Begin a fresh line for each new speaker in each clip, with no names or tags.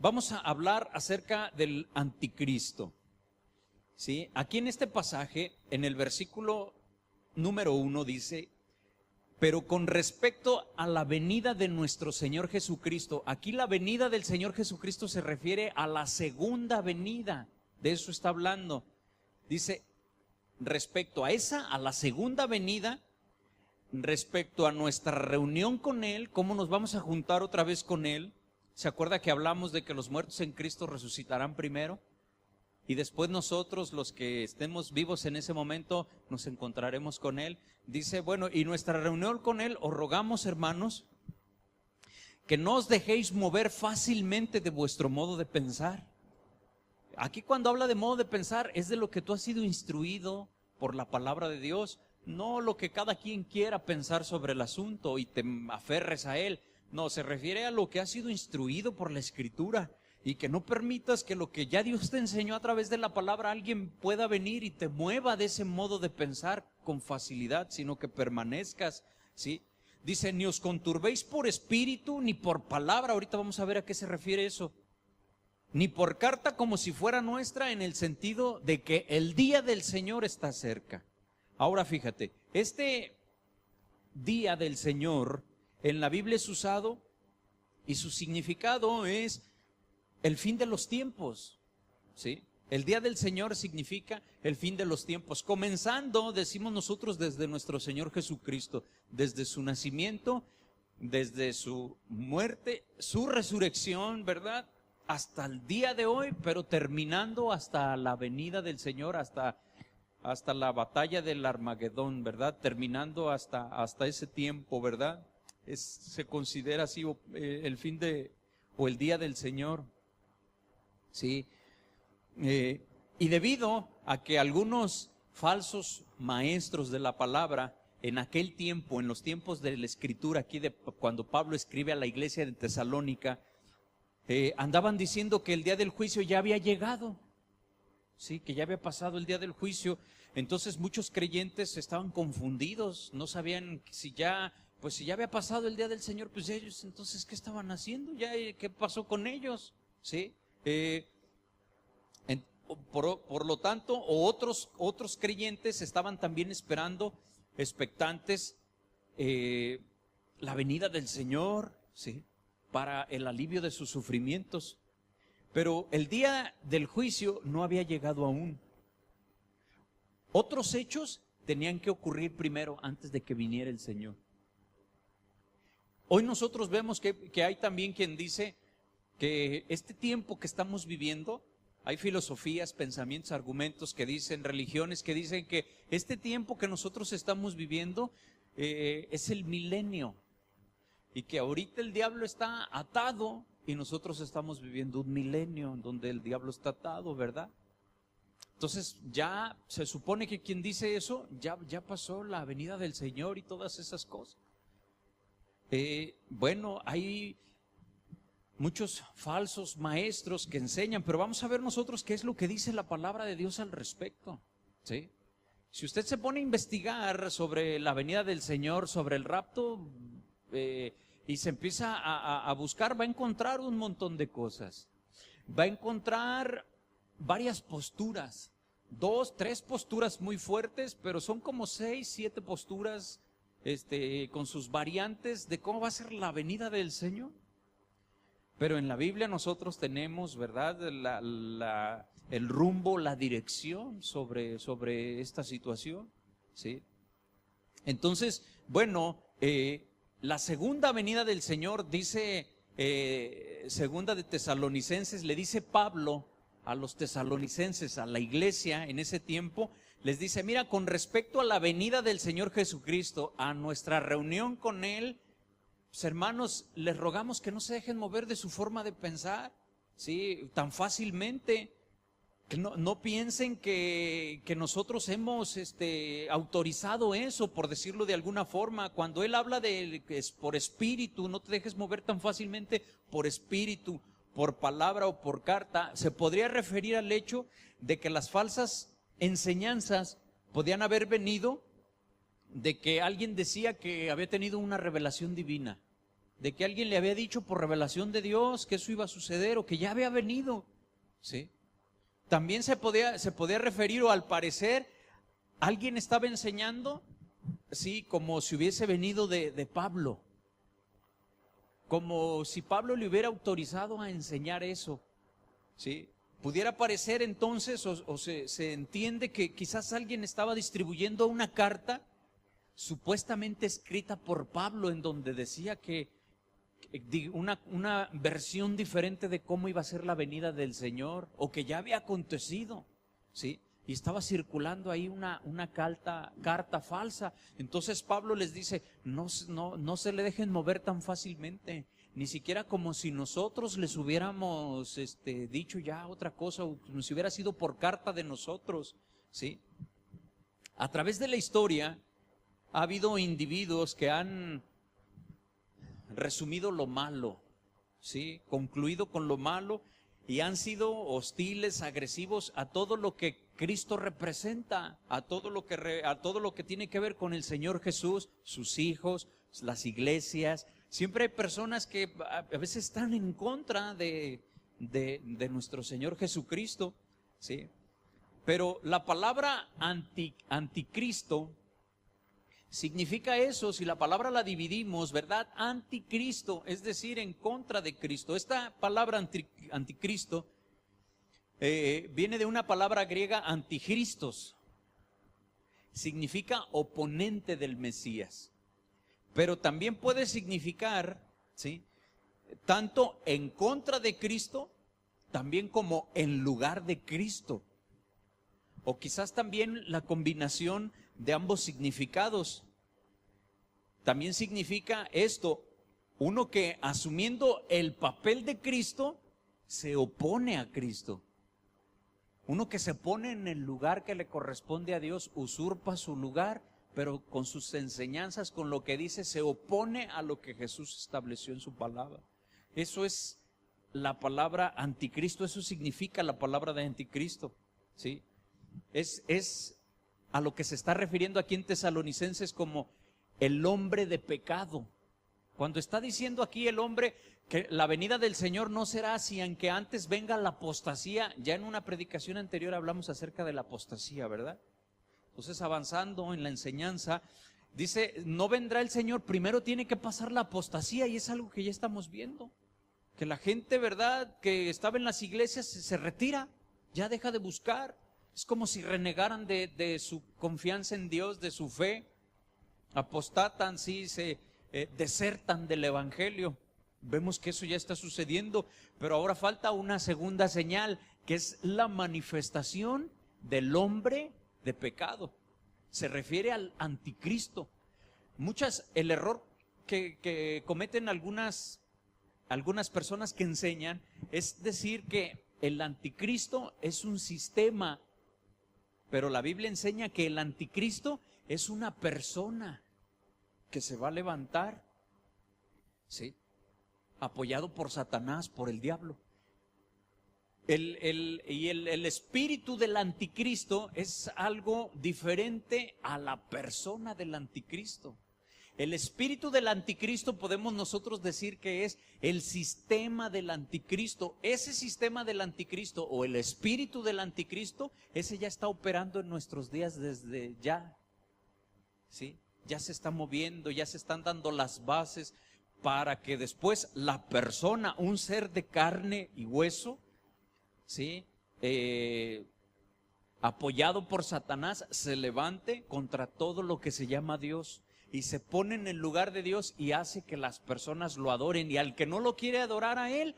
Vamos a hablar acerca del anticristo. ¿Sí? Aquí en este pasaje, en el versículo número 1 dice: pero con respecto a la venida de nuestro Señor Jesucristo, aquí la venida del Señor Jesucristo se refiere a la segunda venida, de eso está hablando. Dice, respecto a la segunda venida, respecto a nuestra reunión con Él, cómo nos vamos a juntar otra vez con Él. ¿Se acuerda que hablamos de que los muertos en Cristo resucitarán primero? Y después nosotros, los que estemos vivos en ese momento, nos encontraremos con Él. Dice, bueno, y nuestra reunión con Él, os rogamos, hermanos, que no os dejéis mover fácilmente de vuestro modo de pensar. Aquí cuando habla de modo de pensar, es de lo que tú has sido instruido por la palabra de Dios, no lo que cada quien quiera pensar sobre el asunto y te aferres a él. No, se refiere a lo que has sido instruido por la Escritura. Y que no permitas que lo que ya Dios te enseñó a través de la palabra alguien pueda venir y te mueva de ese modo de pensar con facilidad, sino que permanezcas, ¿sí? Dice, ni os conturbéis por espíritu ni por palabra. Ahorita vamos a ver a qué se refiere eso. Ni por carta como si fuera nuestra, en el sentido de que el día del Señor está cerca. Ahora fíjate, este día del Señor en la Biblia es usado y su significado es el fin de los tiempos, ¿sí? El día del Señor significa el fin de los tiempos, comenzando, decimos nosotros, desde nuestro Señor Jesucristo, desde su nacimiento, desde su muerte, su resurrección, ¿verdad? Hasta el día de hoy, pero terminando hasta la venida del Señor, hasta la batalla del Armagedón, ¿verdad? Terminando hasta ese tiempo, ¿verdad? Se considera así el fin o el día del Señor. Sí, y debido a que algunos falsos maestros de la palabra en aquel tiempo, en los tiempos de la Escritura, aquí cuando Pablo escribe a la iglesia de Tesalónica, andaban diciendo que el día del juicio ya había llegado, sí, que ya había pasado el día del juicio. Entonces muchos creyentes estaban confundidos, no sabían si ya había pasado el día del Señor, pues ellos entonces ¿qué estaban haciendo? Ya, ¿qué pasó con ellos? Sí. Por lo tanto, otros creyentes estaban también esperando, expectantes, la venida del Señor, ¿sí? Para el alivio de sus sufrimientos. Pero el día del juicio no había llegado aún. Otros hechos tenían que ocurrir primero antes de que viniera el Señor. Hoy nosotros vemos que hay también quien dice que este tiempo que estamos viviendo, hay filosofías, pensamientos, argumentos que dicen, religiones que dicen que este tiempo que nosotros estamos viviendo es el milenio y que ahorita el diablo está atado y nosotros estamos viviendo un milenio en donde el diablo está atado, ¿verdad? Entonces ya se supone que quien dice eso ya pasó la venida del Señor y todas esas cosas. Bueno, hay muchos falsos maestros que enseñan, pero vamos a ver nosotros qué es lo que dice la palabra de Dios al respecto, ¿sí? Si usted se pone a investigar sobre la venida del Señor, sobre el rapto, y se empieza a buscar, va a encontrar un montón de cosas. Va a encontrar varias posturas, 2, 3 posturas muy fuertes, pero son como 6, 7 posturas, con sus variantes de cómo va a ser la venida del Señor. Pero en la Biblia nosotros tenemos, ¿verdad?, el rumbo, la dirección sobre esta situación, ¿sí? Entonces, bueno, la segunda venida del Señor, dice segunda de Tesalonicenses, le dice Pablo a los tesalonicenses, a la iglesia en ese tiempo, les dice, mira, con respecto a la venida del Señor Jesucristo, a nuestra reunión con Él, pues hermanos, les rogamos que no se dejen mover de su forma de pensar, ¿sí? Tan fácilmente, que no piensen que nosotros hemos autorizado eso, por decirlo de alguna forma. Cuando él habla de que es por espíritu, no te dejes mover tan fácilmente por espíritu, por palabra o por carta. Se podría referir al hecho de que las falsas enseñanzas podían haber venido de que alguien decía que había tenido una revelación divina, de que alguien le había dicho por revelación de Dios que eso iba a suceder o que ya había venido, ¿sí? También se podía referir, o al parecer alguien estaba enseñando, sí, como si hubiese venido de Pablo, como si Pablo le hubiera autorizado a enseñar eso, ¿sí? Pudiera parecer entonces, o se entiende que quizás alguien estaba distribuyendo una carta supuestamente escrita por Pablo, en donde decía que una versión diferente de cómo iba a ser la venida del Señor, o que ya había acontecido, ¿sí? Y estaba circulando ahí una carta falsa. Entonces Pablo les dice, no se le dejen mover tan fácilmente, ni siquiera como si nosotros les hubiéramos dicho ya otra cosa, o como si hubiera sido por carta de nosotros, ¿sí? A través de la historia ha habido individuos que han resumido lo malo, ¿sí? Concluido con lo malo, y han sido hostiles, agresivos a todo lo que Cristo representa, a todo lo que tiene que ver con el Señor Jesús, sus hijos, las iglesias. Siempre hay personas que a veces están en contra de nuestro Señor Jesucristo, ¿sí? Pero la palabra anticristo significa eso. Si la palabra la dividimos, ¿verdad? Anticristo, es decir, en contra de Cristo. Esta palabra anticristo viene de una palabra griega antichristos. Significa oponente del Mesías. Pero también puede significar, ¿sí?, tanto en contra de Cristo, también como en lugar de Cristo. O quizás también la combinación de ambos significados. También significa esto: uno que, asumiendo el papel de Cristo, se opone a Cristo. Uno que se pone en el lugar que le corresponde a Dios, usurpa su lugar, pero con sus enseñanzas, con lo que dice, se opone a lo que Jesús estableció en su palabra. Eso es la palabra anticristo, eso significa la palabra de anticristo, ¿sí? Es a lo que se está refiriendo aquí en Tesalonicenses como el hombre de pecado. Cuando está diciendo aquí el hombre que la venida del Señor no será así, aunque antes venga la apostasía. Ya en una predicación anterior hablamos acerca de la apostasía, ¿verdad? Entonces, avanzando en la enseñanza, dice, no vendrá el Señor, primero tiene que pasar la apostasía, y es algo que ya estamos viendo. Que la gente, ¿verdad?, que estaba en las iglesias se retira, ya deja de buscar. Es como si renegaran de su confianza en Dios, de su fe. Apostatan, sí, se desertan del evangelio. Vemos que eso ya está sucediendo, pero ahora falta una segunda señal, que es la manifestación del hombre de pecado. Se refiere al anticristo. El error que cometen algunas personas que enseñan es decir que el anticristo es un sistema, pero la Biblia enseña que el anticristo es una persona que se va a levantar, ¿sí?, apoyado por Satanás, por el diablo. El espíritu del anticristo es algo diferente a la persona del anticristo. El espíritu del anticristo podemos nosotros decir que es el sistema del anticristo. Ese sistema del anticristo, o el espíritu del anticristo, ese ya está operando en nuestros días desde ya, ¿sí? Ya se está moviendo, ya se están dando las bases para que después la persona, un ser de carne y hueso, ¿sí?, apoyado por Satanás, se levante contra todo lo que se llama Dios y se pone en el lugar de Dios y hace que las personas lo adoren, y al que no lo quiere adorar a él,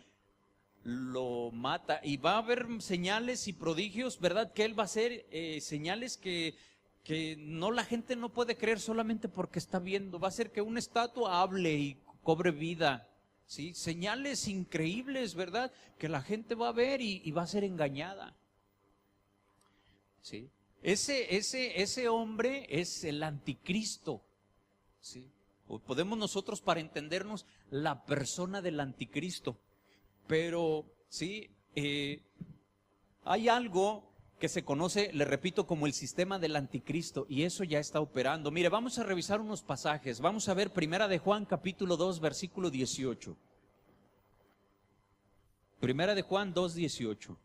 lo mata. Y va a haber señales y prodigios, ¿verdad?, que él va a hacer, señales que no, la gente no puede creer solamente porque está viendo. Va a hacer que una estatua hable y cobre vida, ¿sí? Señales increíbles, ¿verdad?, que la gente va a ver y va a ser engañada, ¿sí? Ese hombre es el anticristo, ¿sí? O podemos nosotros, para entendernos, la persona del anticristo. Pero, ¿sí?, hay algo que se conoce, le repito, como el sistema del anticristo, y eso ya está operando. Mire, vamos a revisar unos pasajes. Vamos a ver Primera de Juan, capítulo 2, versículo 18. Primera de Juan 2, 18.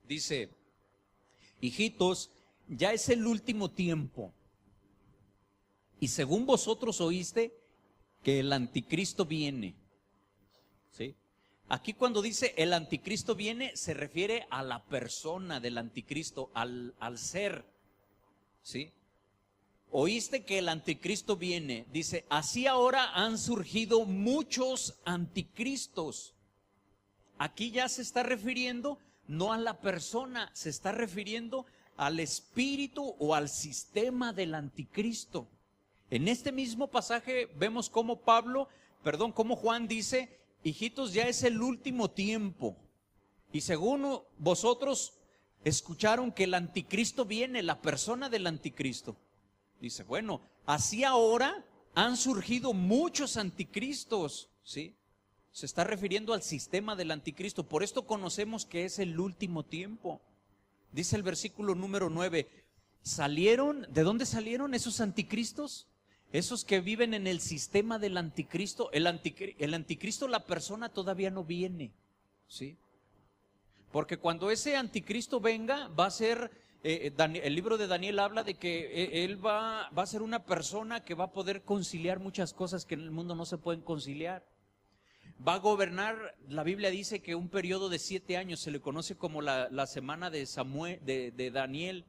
Dice: hijitos, ya es el último tiempo, y según vosotros oíste que el anticristo viene. ¿Sí? Aquí cuando dice el anticristo viene, se refiere a la persona del anticristo, al ser. ¿Sí? Oíste que el anticristo viene. Dice, así ahora han surgido muchos anticristos. Aquí ya se está refiriendo no a la persona, se está refiriendo al espíritu o al sistema del anticristo. En este mismo pasaje vemos cómo cómo Juan dice, hijitos, ya es el último tiempo. Y según vosotros escucharon que el anticristo viene, la persona del anticristo. Dice, bueno, así ahora han surgido muchos anticristos, ¿sí? Se está refiriendo al sistema del anticristo. Por esto conocemos que es el último tiempo. Dice el versículo número 9, ¿de dónde salieron esos anticristos? Esos que viven en el sistema del anticristo. El anticristo, la persona todavía no viene, ¿sí? Porque cuando ese anticristo venga, va a ser, el libro de Daniel habla de que él va a ser una persona que va a poder conciliar muchas cosas que en el mundo no se pueden conciliar. Va a gobernar, la Biblia dice que un periodo de 7 años, se le conoce como la semana de Daniel,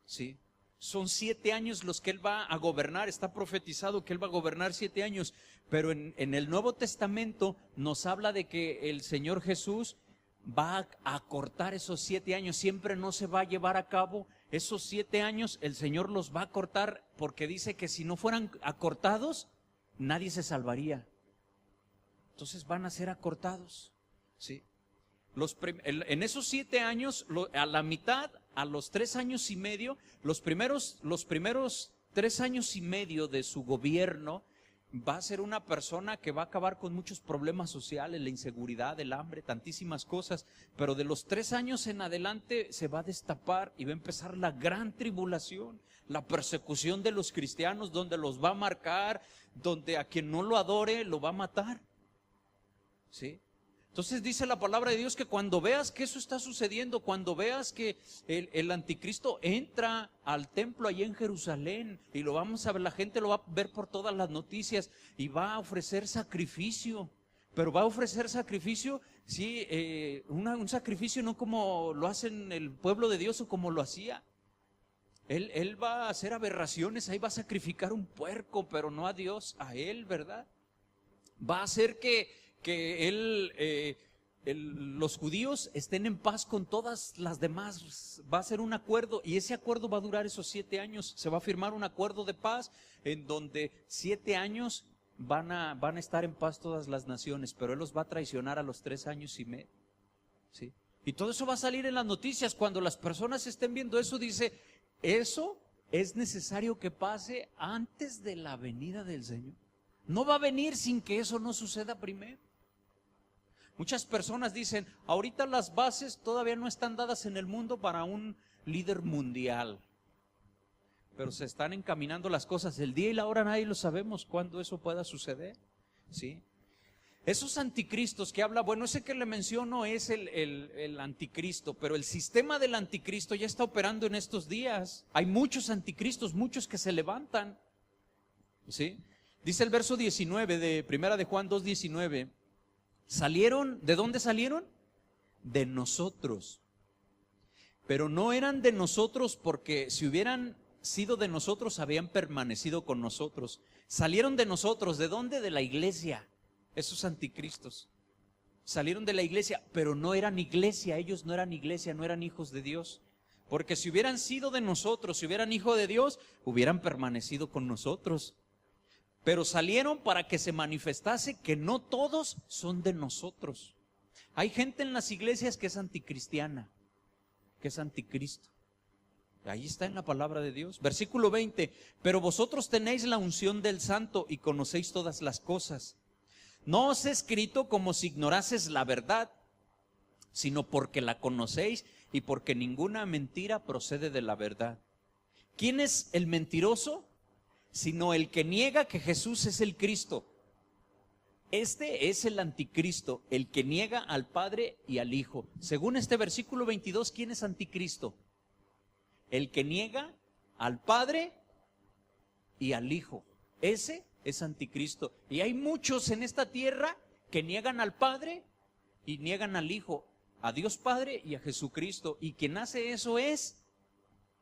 ¿sí? Son 7 años los que él va a gobernar, está profetizado que él va a gobernar 7 años, pero en el Nuevo Testamento nos habla de que el Señor Jesús va a acortar esos 7 años, siempre no se va a llevar a cabo esos 7 años, el Señor los va a cortar porque dice que si no fueran acortados, nadie se salvaría. Entonces van a ser acortados, ¿sí? En esos 7 años, a la mitad, a los 3 años y medio, los primeros 3 años y medio de su gobierno, va a ser una persona que va a acabar con muchos problemas sociales, la inseguridad, el hambre, tantísimas cosas, pero de los 3 años en adelante se va a destapar y va a empezar la gran tribulación, la persecución de los cristianos, donde los va a marcar, donde a quien no lo adore lo va a matar, ¿sí? Entonces dice la palabra de Dios que cuando veas que eso está sucediendo, cuando veas que el anticristo entra al templo allí en Jerusalén, y lo vamos a ver, la gente lo va a ver por todas las noticias, y va a ofrecer sacrificio, pero va a ofrecer sacrificio, sí, un sacrificio no como lo hacen el pueblo de Dios o como lo hacía. Él va a hacer aberraciones, ahí va a sacrificar un puerco, pero no a Dios, a él, ¿verdad? Va a hacer que los judíos estén en paz con todas las demás. Va a ser un acuerdo, y ese acuerdo va a durar esos 7 años. Se va a firmar un acuerdo de paz en donde 7 años van a estar en paz todas las naciones, pero él los va a traicionar a los 3 años y medio, ¿sí? Y todo eso va a salir en las noticias. Cuando las personas estén viendo eso, dice, eso es necesario que pase antes de la venida del Señor. No va a venir sin que eso no suceda primero. Muchas personas dicen, ahorita las bases todavía no están dadas en el mundo para un líder mundial, pero se están encaminando las cosas. El día y la hora nadie lo sabemos cuándo eso pueda suceder, ¿sí? Esos anticristos que habla, bueno, ese que le menciono es el anticristo, pero el sistema del anticristo ya está operando en estos días. Hay muchos anticristos, muchos que se levantan, ¿sí? Dice el verso 19 de Primera de Juan 2:19, ¿de dónde salieron? De nosotros. Pero no eran de nosotros porque si hubieran sido de nosotros habían permanecido con nosotros. Salieron de nosotros, ¿de dónde? De la iglesia. Esos anticristos salieron de la iglesia, pero no eran iglesia, ellos no eran iglesia, no eran hijos de Dios. Porque si hubieran sido de nosotros, si hubieran hijos de Dios, hubieran permanecido con nosotros. Pero salieron para que se manifestase que no todos son de nosotros. Hay gente en las iglesias que es anticristiana, que es anticristo. Ahí está en la palabra de Dios. Versículo 20, pero vosotros tenéis la unción del Santo y conocéis todas las cosas. No os he escrito como si ignorases la verdad, sino porque la conocéis y porque ninguna mentira procede de la verdad. ¿Quién es el mentiroso? Sino el que niega que Jesús es el Cristo. Este es el anticristo, el que niega al Padre y al Hijo. Según este versículo 22, ¿quién es anticristo? El que niega al Padre y al Hijo. Ese es anticristo. Y hay muchos en esta tierra que niegan al Padre y niegan al Hijo, a Dios Padre y a Jesucristo. Y quien hace eso es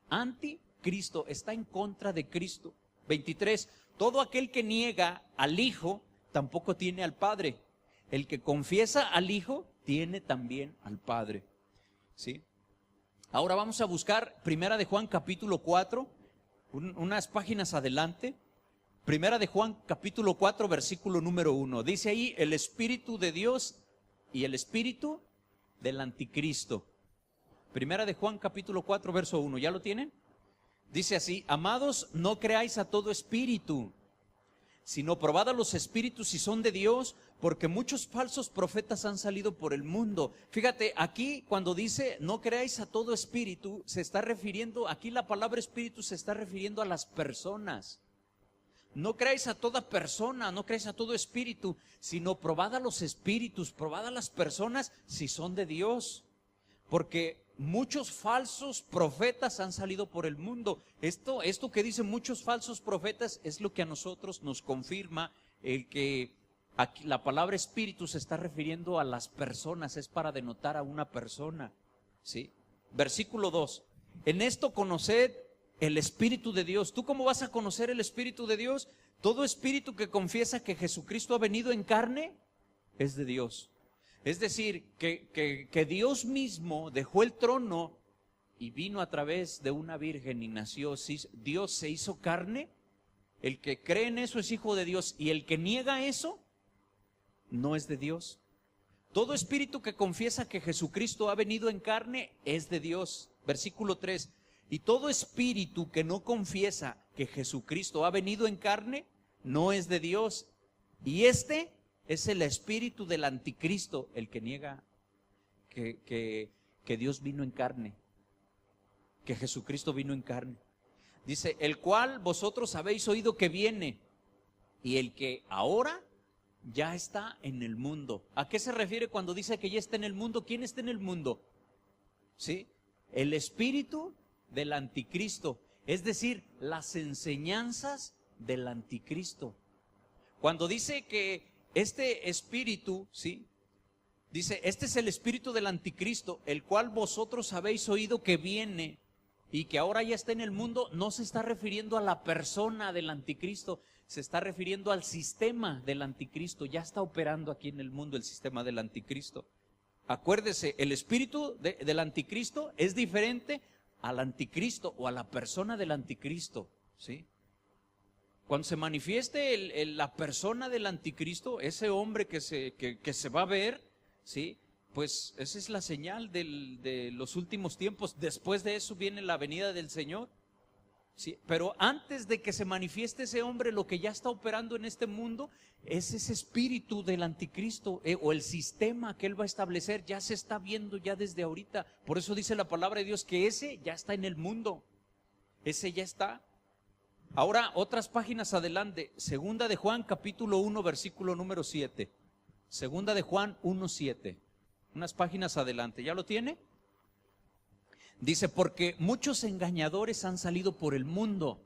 anticristo, está en contra de Cristo. 23. Todo aquel que niega al Hijo tampoco tiene al Padre. El que confiesa al Hijo tiene también al Padre. ¿Sí? Ahora vamos a buscar Primera de Juan capítulo 4, unas páginas adelante. Primera de Juan capítulo 4 versículo número 1. Dice ahí el Espíritu de Dios y el Espíritu del Anticristo. Primera de Juan capítulo 4 verso 1. ¿Ya lo tienen? Dice así: amados, no creáis a todo espíritu, sino probad a los espíritus si son de Dios, porque muchos falsos profetas han salido por el mundo. Fíjate, aquí cuando dice no creáis a todo espíritu, se está refiriendo, aquí la palabra espíritu se está refiriendo a las personas. No creáis a toda persona, no creáis a todo espíritu, sino probad a los espíritus, probad a las personas si son de Dios. Porque muchos falsos profetas han salido por el mundo. Esto que dicen muchos falsos profetas es lo que a nosotros nos confirma el que aquí la palabra espíritu se está refiriendo a las personas, es para denotar a una persona. ¿Sí? Versículo 2. En esto conoced el Espíritu de Dios. ¿Tú cómo vas a conocer el Espíritu de Dios? Todo espíritu que confiesa que Jesucristo ha venido en carne es de Dios. Es decir, que Dios mismo dejó el trono y vino a través de una virgen y nació. Dios se hizo carne. El que cree en eso es hijo de Dios, y el que niega eso no es de Dios. Todo espíritu que confiesa que Jesucristo ha venido en carne es de Dios. Versículo 3. Y todo espíritu que no confiesa que Jesucristo ha venido en carne no es de Dios. Y este es el espíritu del anticristo, el que niega que Dios vino en carne, que Jesucristo vino en carne. Dice, el cual vosotros habéis oído que viene, y el que ahora ya está en el mundo. ¿A qué se refiere cuando dice que ya está en el mundo? ¿Quién está en el mundo? ¿Sí? El espíritu del anticristo, es decir, las enseñanzas del anticristo. Cuando dice que este espíritu, ¿sí? Dice, este es el espíritu del anticristo, el cual vosotros habéis oído que viene y que ahora ya está en el mundo. No se está refiriendo a la persona del anticristo, se está refiriendo al sistema del anticristo. Ya está operando aquí en el mundo el sistema del anticristo. Acuérdese, el espíritu del anticristo es diferente al anticristo o a la persona del anticristo, ¿sí? Cuando se manifieste la persona del anticristo, ese hombre que se va a ver, ¿sí? Pues esa es la señal de los últimos tiempos. Después de eso viene la venida del Señor, ¿sí? Pero antes de que se manifieste ese hombre, lo que ya está operando en este mundo es ese espíritu del anticristo, o el sistema que él va a establecer. Ya se está viendo ya desde ahorita. Por eso dice la palabra de Dios que ese ya está en el mundo. Ese ya está. Ahora, otras páginas adelante, Segunda de Juan, capítulo 1, versículo número 7. Segunda de Juan 1, 7. Unas páginas adelante, ¿ya lo tiene? Dice, porque muchos engañadores han salido por el mundo,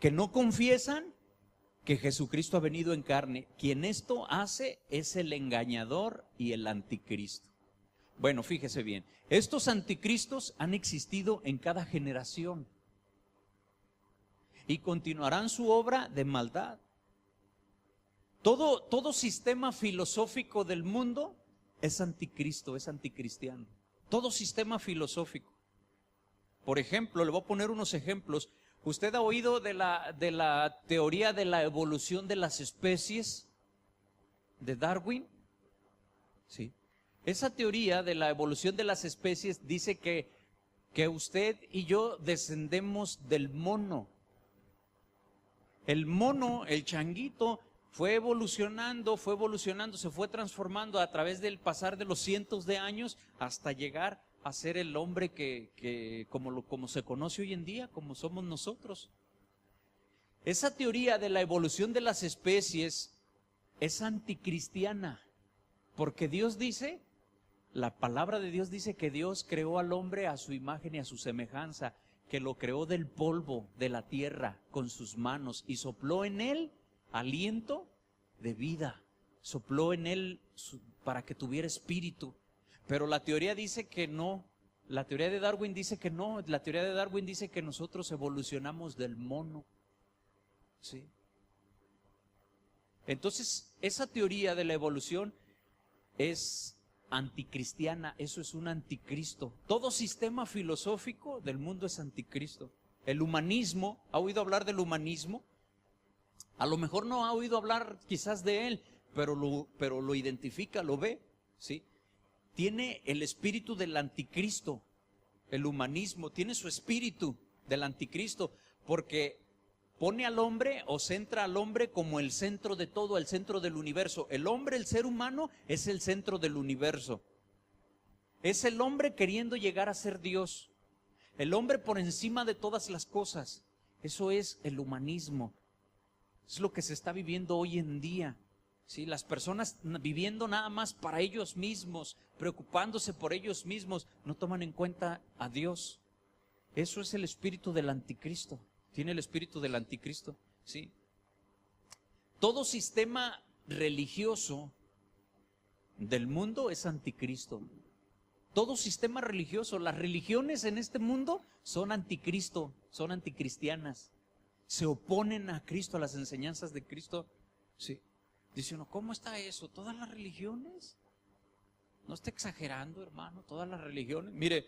que no confiesan que Jesucristo ha venido en carne. Quien esto hace es el engañador y el anticristo. Bueno, fíjese bien, estos anticristos han existido en cada generación y continuarán su obra de maldad. Todo sistema filosófico del mundo es anticristo, es anticristiano. Todo sistema filosófico. Por ejemplo, le voy a poner unos ejemplos. ¿Usted ha oído de la teoría de la evolución de las especies de Darwin? Sí. Esa teoría de la evolución de las especies dice que usted y yo descendemos del mono. El mono, el changuito, fue evolucionando, se fue transformando a través del pasar de los cientos de años hasta llegar a ser el hombre que como se conoce hoy en día, como somos nosotros. Esa teoría de la evolución de las especies es anticristiana, porque Dios dice, la palabra de Dios dice que Dios creó al hombre a su imagen y a su semejanza, que lo creó del polvo de la tierra con sus manos y sopló en él aliento de vida, sopló en él para que tuviera espíritu. Pero la teoría dice que no, la teoría de Darwin dice que no, la teoría de Darwin dice que nosotros evolucionamos del mono. ¿Sí? Entonces, esa teoría de la evolución es anticristiana, eso es un anticristo. Todo sistema filosófico del mundo es anticristo. El humanismo, ¿ha oído hablar del humanismo? A lo mejor no ha oído hablar quizás de él, pero lo identifica, lo ve, ¿sí? Tiene el espíritu del anticristo, el humanismo, tiene su espíritu del anticristo, porque pone al hombre o centra al hombre como el centro de todo, el centro del universo. El hombre, el ser humano, es el centro del universo. Es el hombre queriendo llegar a ser Dios. El hombre por encima de todas las cosas. Eso es el humanismo. Es lo que se está viviendo hoy en día. ¿Sí? Las personas viviendo nada más para ellos mismos, preocupándose por ellos mismos, no toman en cuenta a Dios. Eso es el espíritu del anticristo. Tiene el espíritu del anticristo, ¿sí? Todo sistema religioso del mundo es anticristo. Todo sistema religioso, las religiones en este mundo son anticristo, son anticristianas. Se oponen a Cristo, a las enseñanzas de Cristo, ¿sí? Dice uno, ¿cómo está eso? ¿Todas las religiones? No está exagerando, hermano, todas las religiones. Mire,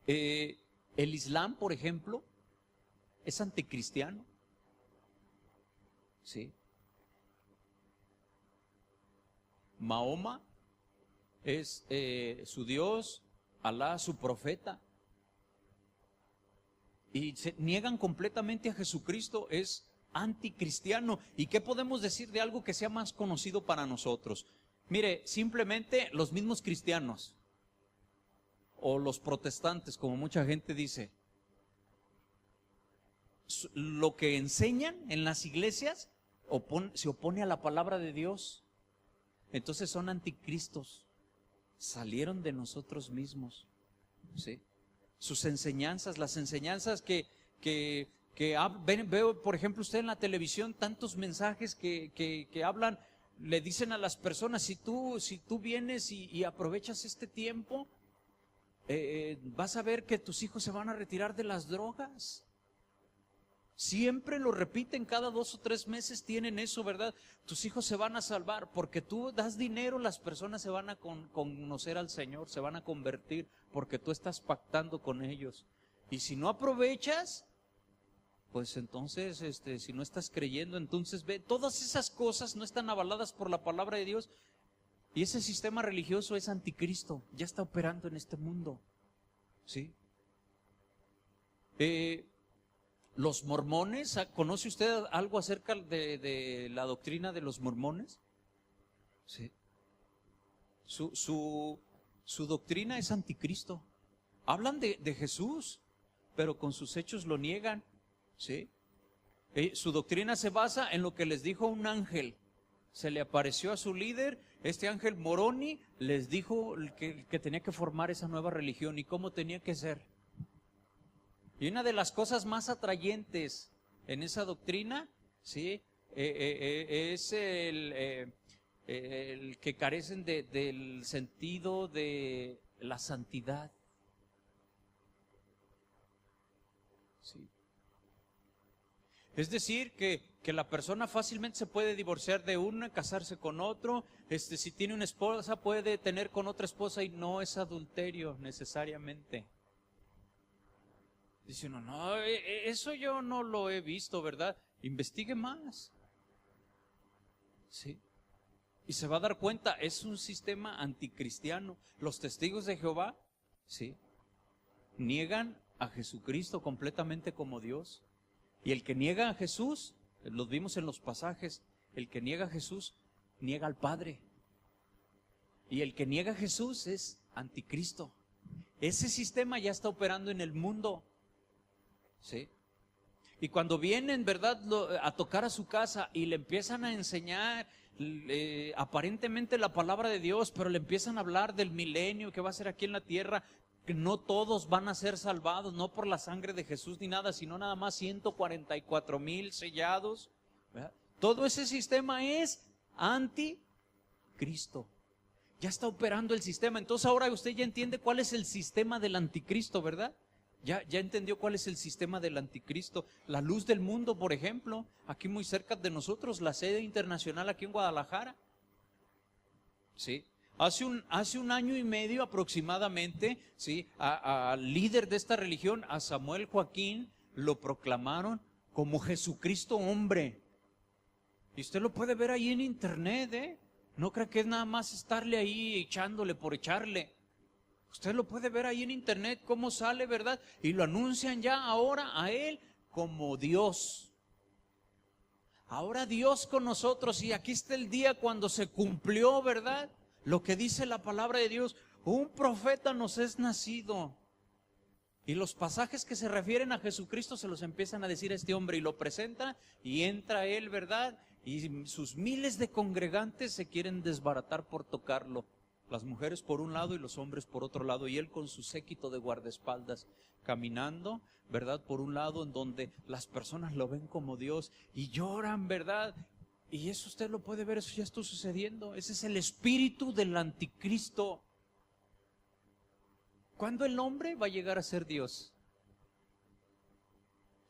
el Islam, por ejemplo, es anticristiano. ¿Sí? Mahoma es su Dios, Alá su profeta. Y se niegan completamente a Jesucristo, es anticristiano. ¿Y qué podemos decir de algo que sea más conocido para nosotros? Mire, simplemente los mismos cristianos o los protestantes, como mucha gente dice, lo que enseñan en las iglesias se opone a la palabra de Dios. Entonces son anticristos. Salieron de nosotros mismos, ¿sí? Sus enseñanzas, las enseñanzas veo, por ejemplo, usted en la televisión, tantos mensajes que hablan, le dicen a las personas, si tú vienes y aprovechas este tiempo, vas a ver que tus hijos se van a retirar de las drogas. Siempre lo repiten, cada 2 o 3 meses tienen eso, ¿verdad? Tus hijos se van a salvar, porque tú das dinero, las personas se van a conocer al Señor, se van a convertir, porque tú estás pactando con ellos. Y si no aprovechas, pues entonces, si no estás creyendo, entonces ve, todas esas cosas no están avaladas por la palabra de Dios. Y ese sistema religioso es anticristo, ya está operando en este mundo, ¿sí? Los mormones, ¿conoce usted algo acerca de la doctrina de los mormones? Sí. Su doctrina es anticristo. Hablan de Jesús, pero con sus hechos lo niegan, ¿sí? Su doctrina se basa en lo que les dijo un ángel. Se le apareció a su líder, este ángel Moroni, les dijo que tenía que formar esa nueva religión y cómo tenía que ser. Y una de las cosas más atrayentes en esa doctrina, ¿sí? Es el que carecen del sentido de la santidad. ¿Sí? Es decir, que la persona fácilmente se puede divorciar de una, casarse con otro, si tiene una esposa puede tener con otra esposa y no es adulterio necesariamente. Dice uno, no, eso yo no lo he visto, ¿verdad? Investigue más. Sí. Y se va a dar cuenta, es un sistema anticristiano. Los testigos de Jehová, sí, niegan a Jesucristo completamente como Dios. Y el que niega a Jesús Los vimos en los pasajes. El que niega a Jesús, niega al Padre. Y el que niega a Jesús es anticristo. Ese sistema ya está operando en el mundo. ¿Sí? Y cuando vienen, ¿verdad?, a tocar a su casa y le empiezan a enseñar aparentemente la palabra de Dios, pero le empiezan a hablar del milenio que va a ser aquí en la tierra, que no todos van a ser salvados, no por la sangre de Jesús ni nada, sino nada más 144,000 sellados, ¿verdad? Todo ese sistema es anticristo. Ya está operando el sistema. Entonces ahora usted ya entiende cuál es el sistema del anticristo, ¿verdad? Ya entendió cuál es el sistema del anticristo. La luz del mundo, por ejemplo, aquí muy cerca de nosotros, la sede internacional aquí en Guadalajara. ¿Sí? Hace un año y medio aproximadamente, ¿sí?, al líder de esta religión, a Samuel Joaquín, lo proclamaron como Jesucristo hombre. Y usted lo puede ver ahí en internet, ¿eh? No cree que es nada más estarle ahí echándole por echarle. Usted lo puede ver ahí en internet cómo sale, ¿verdad? Y lo anuncian ya ahora a él como Dios. Ahora Dios con nosotros, y aquí está el día cuando se cumplió, ¿verdad?, lo que dice la palabra de Dios. Un profeta nos es nacido. Y los pasajes que se refieren a Jesucristo se los empiezan a decir a este hombre y lo presenta y entra él, ¿verdad? Y sus miles de congregantes se quieren desbaratar por tocarlo. Las mujeres por un lado y los hombres por otro lado, y él con su séquito de guardaespaldas caminando, ¿verdad?, por un lado, en donde las personas lo ven como Dios y lloran, ¿verdad? Y eso usted lo puede ver, eso ya está sucediendo. Ese es el espíritu del anticristo. ¿Cuándo el hombre va a llegar a ser Dios?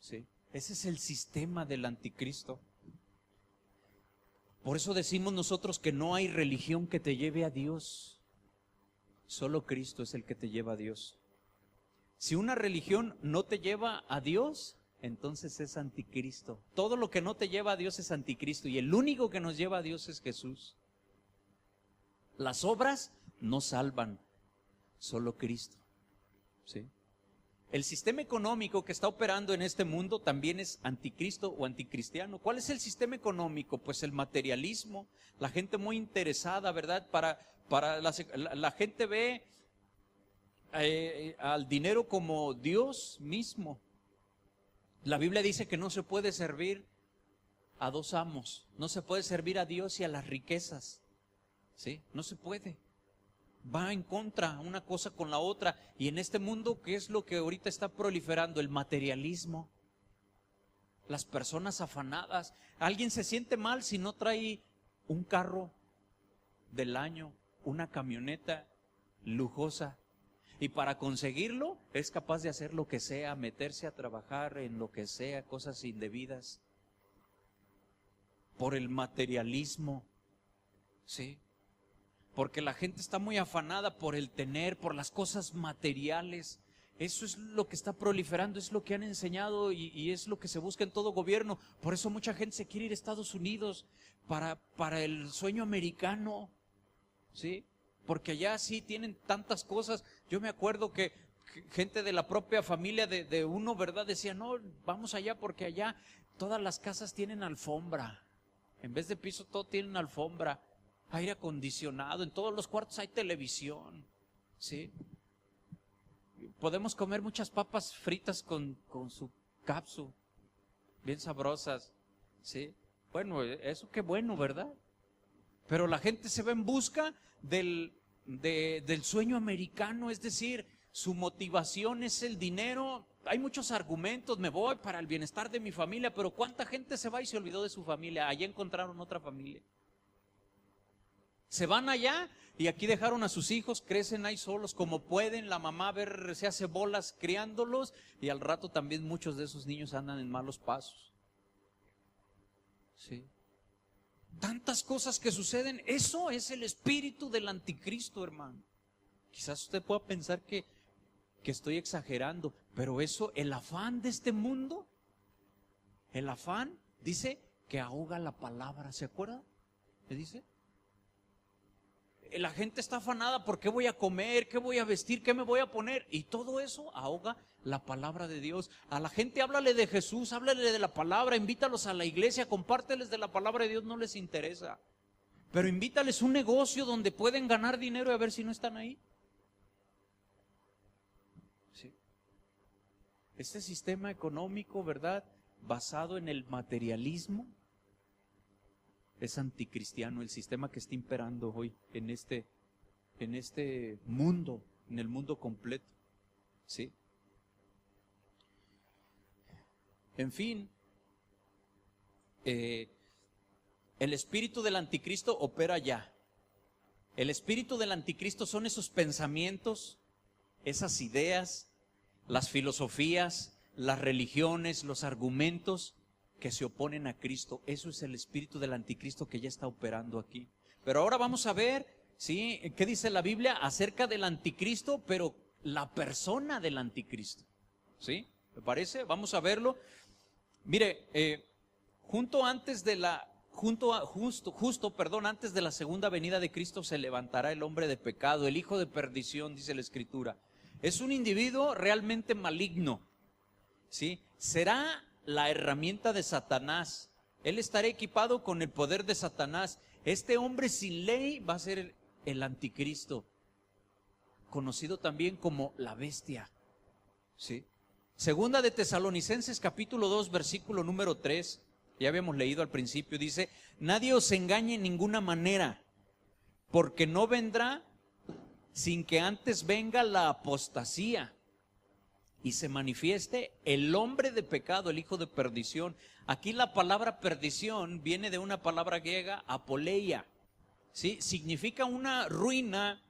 Sí, ese es el sistema del anticristo. Por eso decimos nosotros que no hay religión que te lleve a Dios. Solo Cristo es el que te lleva a Dios. Si una religión no te lleva a Dios, entonces es anticristo. Todo lo que no te lleva a Dios es anticristo. Y el único que nos lleva a Dios es Jesús. Las obras no salvan, solo Cristo. ¿Sí? El sistema económico que está operando en este mundo también es anticristo o anticristiano. ¿Cuál es el sistema económico? Pues el materialismo. La gente muy interesada, ¿verdad? La gente ve al dinero como Dios mismo. La Biblia dice que no se puede servir a dos amos. No se puede servir a Dios y a las riquezas. ¿Sí? No se puede. Va en contra una cosa con la otra. Y en este mundo, ¿qué es lo que ahorita está proliferando? El materialismo. Las personas afanadas. Alguien se siente mal si no trae un carro del año, una camioneta lujosa. Y para conseguirlo es capaz de hacer lo que sea, meterse a trabajar en lo que sea, cosas indebidas. Por el materialismo. ¿Sí? Porque la gente está muy afanada por el tener, por las cosas materiales. Eso es lo que está proliferando, es lo que han enseñado y es lo que se busca en todo gobierno. Por eso mucha gente se quiere ir a Estados Unidos para el sueño americano, ¿sí? Porque allá sí tienen tantas cosas. Yo me acuerdo que gente de la propia familia de uno, ¿verdad?, decía, no, vamos allá porque allá todas las casas tienen alfombra. En vez de piso, todo tienen alfombra. Aire acondicionado, en todos los cuartos hay televisión, ¿sí? Podemos comer muchas papas fritas con su capsu, bien sabrosas, ¿sí? Bueno, eso qué bueno, ¿verdad? Pero la gente se va en busca del sueño americano, es decir, su motivación es el dinero. Hay muchos argumentos, me voy para el bienestar de mi familia, pero ¿cuánta gente se va y se olvidó de su familia? Allá encontraron otra familia. Se van allá y aquí dejaron a sus hijos, crecen ahí solos como pueden, la mamá se hace bolas criándolos y al rato también muchos de esos niños andan en malos pasos. ¿Sí? Tantas cosas que suceden, eso es el espíritu del anticristo, hermano. Quizás usted pueda pensar que estoy exagerando, pero eso, el afán de este mundo, el afán dice que ahoga la palabra, ¿se acuerda? ¿Le dice? la gente está afanada por qué voy a comer, qué voy a vestir, qué me voy a poner. Y todo eso ahoga la palabra de Dios. A la gente háblale de Jesús, háblale de la palabra, invítalos a la iglesia, compárteles de la palabra de Dios, no les interesa. Pero invítales un negocio donde pueden ganar dinero y a ver si no están ahí. Sí. Este sistema económico, ¿verdad?, basado en el materialismo, es anticristiano, el sistema que está imperando hoy en este mundo, en el mundo completo. ¿Sí? En fin, el espíritu del anticristo opera ya. El espíritu del anticristo son esos pensamientos, esas ideas, las filosofías, las religiones, los argumentos que se oponen a Cristo. Eso es el espíritu del anticristo que ya está operando aquí. Pero ahora vamos a ver, ¿sí?, qué dice la Biblia acerca del anticristo, pero la persona del anticristo. ¿Sí? ¿Me parece? Vamos a verlo. Mire, justo antes de la segunda venida de Cristo se levantará el hombre de pecado, el hijo de perdición, dice la Escritura. Es un individuo realmente maligno, ¿sí? Será la herramienta de Satanás. Él estará equipado con el poder de Satanás. Este hombre sin ley va a ser el anticristo, conocido también como la bestia. ¿Sí? Segunda de Tesalonicenses capítulo 2 versículo número 3, ya habíamos leído al principio, dice: nadie os engañe en ninguna manera, porque no vendrá sin que antes venga la apostasía y se manifieste el hombre de pecado, el hijo de perdición. Aquí la palabra perdición viene de una palabra griega, apoleia, ¿sí? Significa una ruina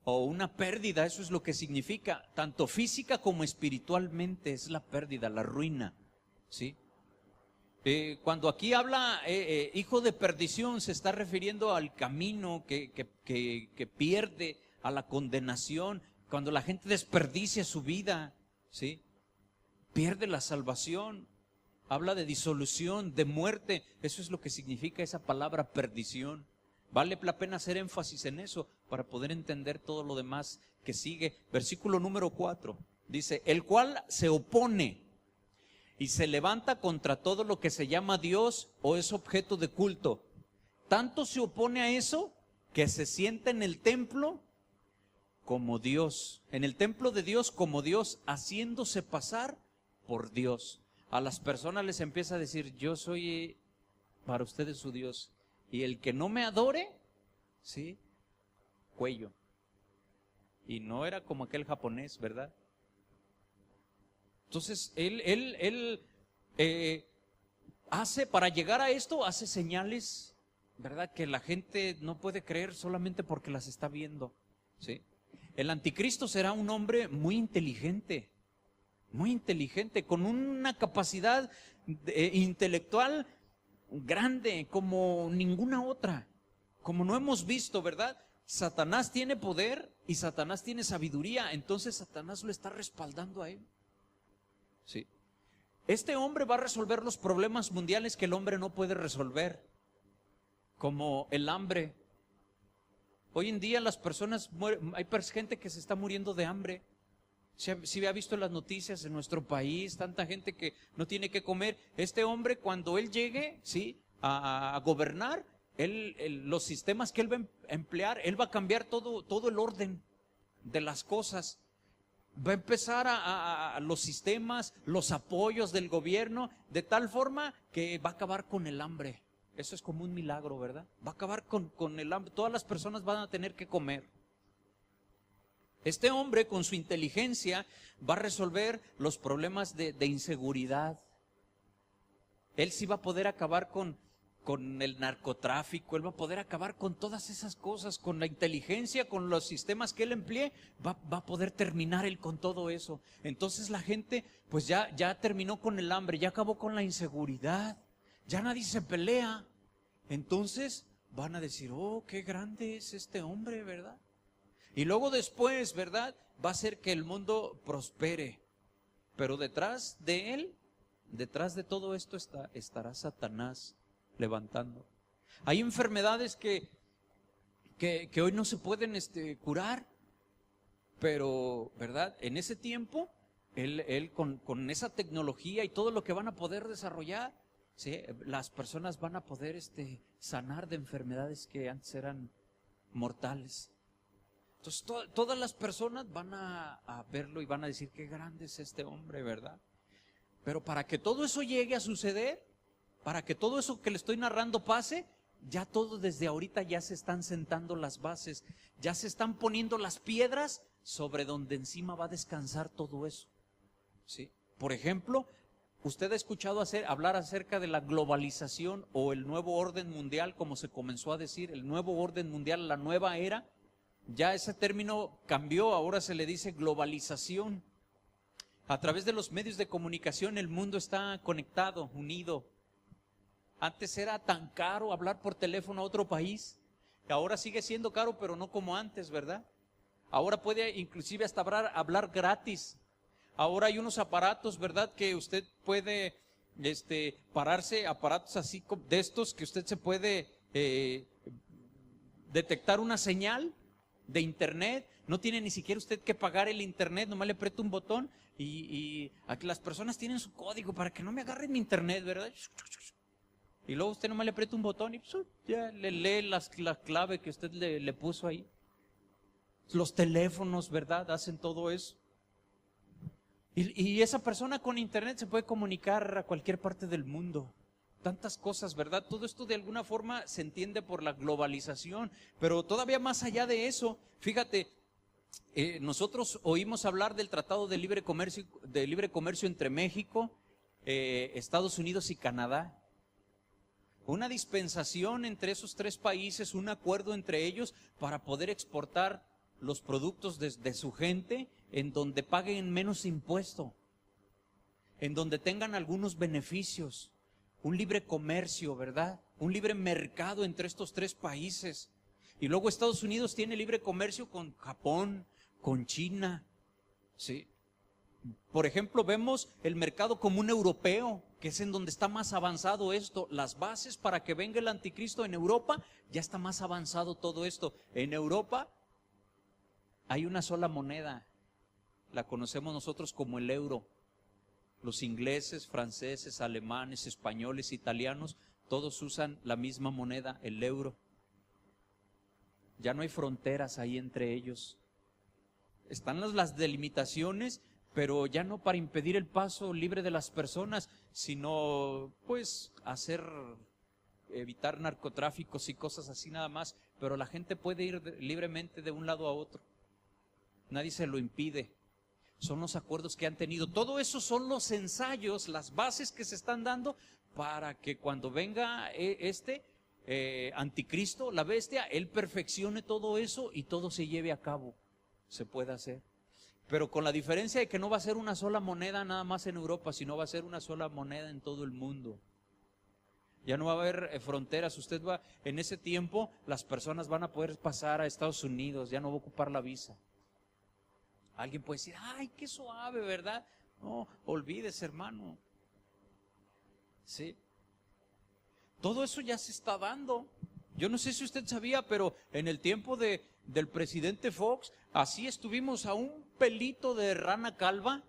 o una pérdida. Eso es lo que significa, tanto física como espiritualmente, es la pérdida, la ruina, ¿sí? Cuando aquí habla hijo de perdición, se está refiriendo al camino que pierde, a la condenación. Cuando la gente desperdicia su vida, ¿sí?, pierde la salvación. Habla de disolución, de muerte. Eso es lo que significa esa palabra perdición. Vale la pena hacer énfasis en eso para poder entender todo lo demás que sigue. Versículo número 4 dice: el cual se opone y se levanta contra todo lo que se llama Dios o es objeto de culto. Tanto se opone a eso que se sienta en el templo como Dios, en el templo de Dios como Dios, haciéndose pasar por Dios. A las personas les empieza a decir: yo soy para ustedes su Dios, y el que no me adore, ¿sí?, cuello. Y no era como aquel japonés, ¿verdad? Entonces él hace, para llegar a esto, hace señales, ¿verdad?, que la gente no puede creer solamente porque las está viendo, ¿sí? El anticristo será un hombre muy inteligente, con una capacidad intelectual grande como ninguna otra, como no hemos visto, ¿verdad? Satanás tiene poder y Satanás tiene sabiduría, entonces Satanás lo está respaldando a él. Sí. Este hombre va a resolver los problemas mundiales que el hombre no puede resolver, como el hambre. Hoy en día las personas hay gente que se está muriendo de hambre. Si ha visto en las noticias en nuestro país, tanta gente que no tiene que comer. Este hombre, cuando él llegue, ¿sí?, a gobernar, los sistemas que él va a emplear, él va a cambiar todo el orden de las cosas. Va a empezar a los sistemas, los apoyos del gobierno, de tal forma que va a acabar con el hambre. Eso es como un milagro, ¿verdad? Va a acabar con el hambre. Todas las personas van a tener que comer. Este hombre, con su inteligencia, va a resolver los problemas de inseguridad. Él sí va a poder acabar con el narcotráfico. Él va a poder acabar con todas esas cosas. Con la inteligencia, con los sistemas que él emplee, va a poder terminar él con todo eso. Entonces la gente pues ya terminó con el hambre, ya acabó con la inseguridad. Ya nadie se pelea. Entonces van a decir: oh, qué grande es este hombre, ¿verdad? Y luego después, ¿verdad?, va a hacer que el mundo prospere. Pero detrás de él, detrás de todo esto estará Satanás levantando. Hay enfermedades que que hoy no se pueden curar. Pero, ¿verdad? En ese tiempo, él con esa tecnología y todo lo que van a poder desarrollar, ¿sí? Las personas van a poder sanar de enfermedades que antes eran mortales. Entonces, todas las personas van a verlo y van a decir, qué grande es este hombre, ¿verdad? Pero para que todo eso llegue a suceder, para que todo eso que le estoy narrando pase, ya todo desde ahorita ya se están sentando las bases, ya se están poniendo las piedras sobre donde encima va a descansar todo eso, ¿sí? Por ejemplo, usted ha escuchado hablar acerca de la globalización o el nuevo orden mundial, como se comenzó a decir, el nuevo orden mundial, la nueva era. Ya ese término cambió, ahora se le dice globalización. A través de los medios de comunicación el mundo está conectado, unido. Antes era tan caro hablar por teléfono a otro país, ahora sigue siendo caro, pero no como antes, ¿verdad? Ahora puede inclusive hasta hablar gratis. Ahora hay unos aparatos, ¿verdad? Que usted puede pararse, aparatos así de estos que usted se puede detectar una señal de internet. No tiene ni siquiera usted que pagar el internet, nomás le aprieta un botón y aquí las personas tienen su código para que no me agarren mi internet, ¿verdad? Y luego usted nomás le aprieta un botón y ya le lee la clave que usted le puso ahí. Los teléfonos, ¿verdad? Hacen todo eso. Y esa persona con internet se puede comunicar a cualquier parte del mundo. Tantas cosas, ¿verdad? Todo esto de alguna forma se entiende por la globalización, pero todavía más allá de eso, fíjate, nosotros oímos hablar del Tratado de Libre Comercio entre México, Estados Unidos y Canadá. Una dispensación entre esos tres países, un acuerdo entre ellos para poder exportar los productos de su gente en donde paguen menos impuesto, en donde tengan algunos beneficios, un libre comercio, ¿verdad? Un libre mercado entre estos tres países. Y luego Estados Unidos tiene libre comercio con Japón, con China, ¿sí? Por ejemplo, vemos el mercado común europeo, que es en donde está más avanzado esto. Las bases para que venga el anticristo en Europa, ya está más avanzado todo esto. En Europa hay una sola moneda, la conocemos nosotros como el euro. Los ingleses, franceses, alemanes, españoles, italianos, todos usan la misma moneda, el euro. Ya no hay fronteras ahí entre ellos. Están las delimitaciones, pero ya no para impedir el paso libre de las personas, sino pues evitar narcotráficos y cosas así nada más, pero la gente puede ir libremente de un lado a otro. Nadie se lo impide. Son los acuerdos que han tenido. Todo eso son los ensayos, las bases que se están dando para que cuando venga anticristo, la bestia, él perfeccione todo eso y todo se lleve a cabo. Se puede hacer. Pero con la diferencia de que no va a ser una sola moneda nada más en Europa, sino va a ser una sola moneda en todo el mundo. Ya no va a haber fronteras. En ese tiempo las personas van a poder pasar a Estados Unidos, ya no va a ocupar la visa. Alguien puede decir, ay, qué suave, ¿verdad? No, olvídese, hermano. Sí. Todo eso ya se está dando. Yo no sé si usted sabía, pero en el tiempo del presidente Fox, así estuvimos a un pelito de rana calva,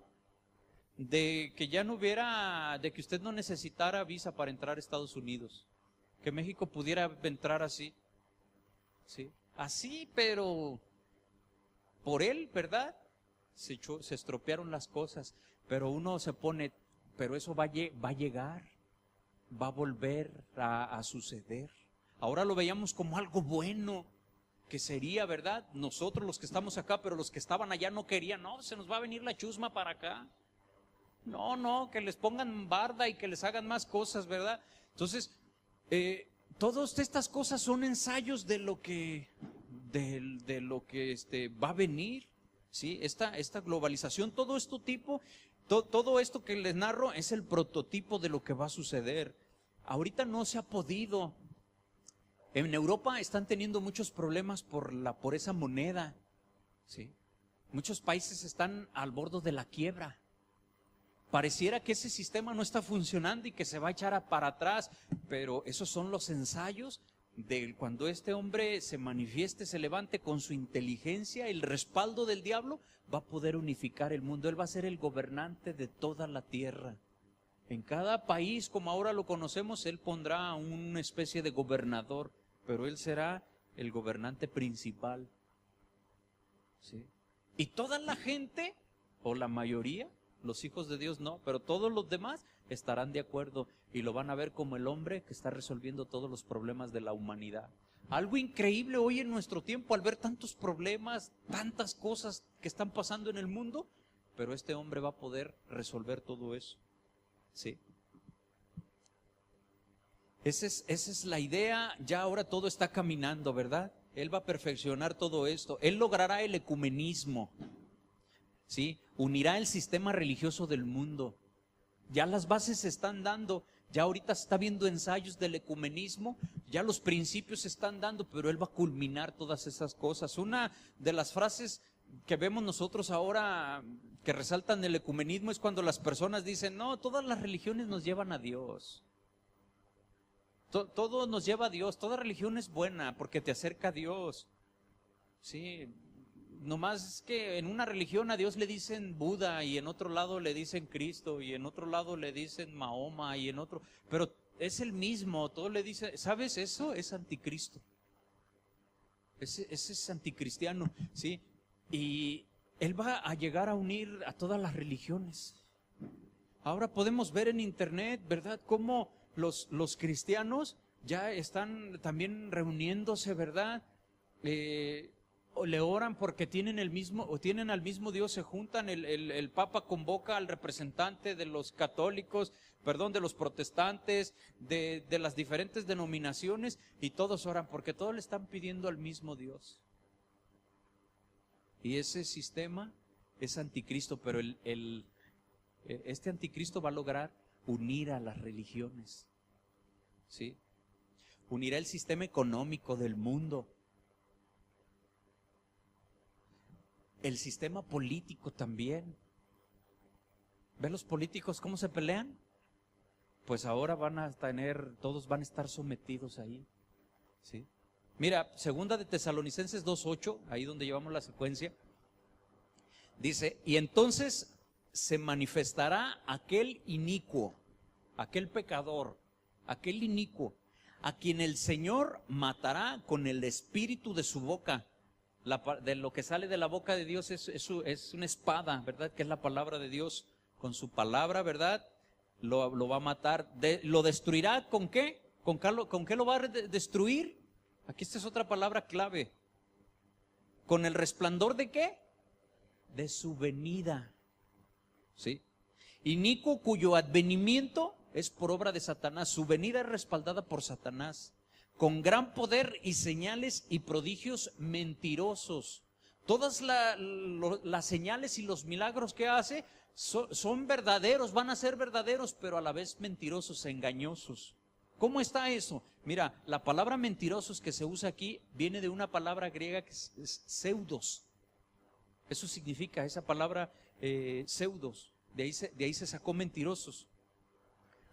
de que ya no hubiera, de que usted no necesitara visa para entrar a Estados Unidos. Que México pudiera entrar así. Sí. Así, pero por él, ¿verdad? Se estropearon las cosas, pero uno se pone, pero eso va a llegar, va a volver a suceder. Ahora lo veíamos como algo bueno, que sería, ¿verdad? Nosotros los que estamos acá, pero los que estaban allá no querían, no, se nos va a venir la chusma para acá. No, que les pongan barda y que les hagan más cosas, ¿verdad? Entonces, todas estas cosas son ensayos de lo que va a venir. ¿Sí? Esta globalización, todo esto que les narro es el prototipo de lo que va a suceder. Ahorita no se ha podido. En Europa están teniendo muchos problemas por esa moneda. ¿Sí? Muchos países están al borde de la quiebra. Pareciera que ese sistema no está funcionando y que se va a echar para atrás, pero esos son los ensayos de cuando este hombre se manifieste, se levante con su inteligencia, el respaldo del diablo, va a poder unificar el mundo. Él va a ser el gobernante de toda la tierra. En cada país, como ahora lo conocemos, él pondrá una especie de gobernador, pero él será el gobernante principal. ¿Sí? Y toda la gente, o la mayoría, los hijos de Dios no, pero todos los demás estarán de acuerdo y lo van a ver como el hombre que está resolviendo todos los problemas de la humanidad. Algo increíble hoy en nuestro tiempo al ver tantos problemas, tantas cosas que están pasando en el mundo, pero este hombre va a poder resolver todo eso. ¿Sí? Esa es la idea. Ya ahora todo está caminando, ¿verdad? Él va a perfeccionar todo esto. Él logrará el ecumenismo, ¿sí? Unirá el sistema religioso del mundo. Ya las bases se están dando. Ya ahorita se está viendo ensayos del ecumenismo. Ya los principios se están dando, pero él va a culminar todas esas cosas. Una de las frases que vemos nosotros ahora que resaltan el ecumenismo es cuando las personas dicen: no, todas las religiones nos llevan a Dios. Todo nos lleva a Dios, toda religión es buena porque te acerca a Dios. Sí, nomás es que en una religión a Dios le dicen Buda, y en otro lado le dicen Cristo, y en otro lado le dicen Mahoma, y en otro, pero es el mismo, todo le dice, ¿sabes? Eso es anticristo. Ese es anticristiano, ¿sí? Y él va a llegar a unir a todas las religiones. Ahora podemos ver en internet, ¿verdad?, cómo los cristianos ya están también reuniéndose, ¿verdad? O le oran porque tienen el mismo, o tienen al mismo Dios, se juntan, el Papa convoca al representante de los católicos, de los protestantes, de las diferentes denominaciones, y todos oran porque todos le están pidiendo al mismo Dios. Y ese sistema es anticristo, pero este anticristo va a lograr unir a las religiones, ¿sí? Unirá el sistema económico del mundo, el sistema político también. ¿Ven los políticos cómo se pelean? Pues ahora todos van a estar sometidos ahí, ¿sí? Mira, segunda de Tesalonicenses 2:8, ahí donde llevamos la secuencia, dice: y entonces se manifestará aquel inicuo, aquel pecador, aquel inicuo, a quien el Señor matará con el espíritu de su boca. De lo que sale de la boca de Dios es una espada, ¿verdad?, que es la palabra de Dios. Con su palabra, ¿verdad?, lo va a matar. ¿Lo destruirá con qué? ¿Con qué lo va a destruir? Aquí esta es otra palabra clave. ¿Con el resplandor de qué? De su venida, ¿sí? Inicuo cuyo advenimiento es por obra de Satanás. Su venida es respaldada por Satanás, con gran poder y señales y prodigios mentirosos. Todas las señales y los milagros que hace son verdaderos, van a ser verdaderos, pero a la vez mentirosos, engañosos. ¿Cómo está eso? Mira, la palabra mentirosos que se usa aquí viene de una palabra griega que es pseudos. Eso significa esa palabra pseudos. De ahí se sacó mentirosos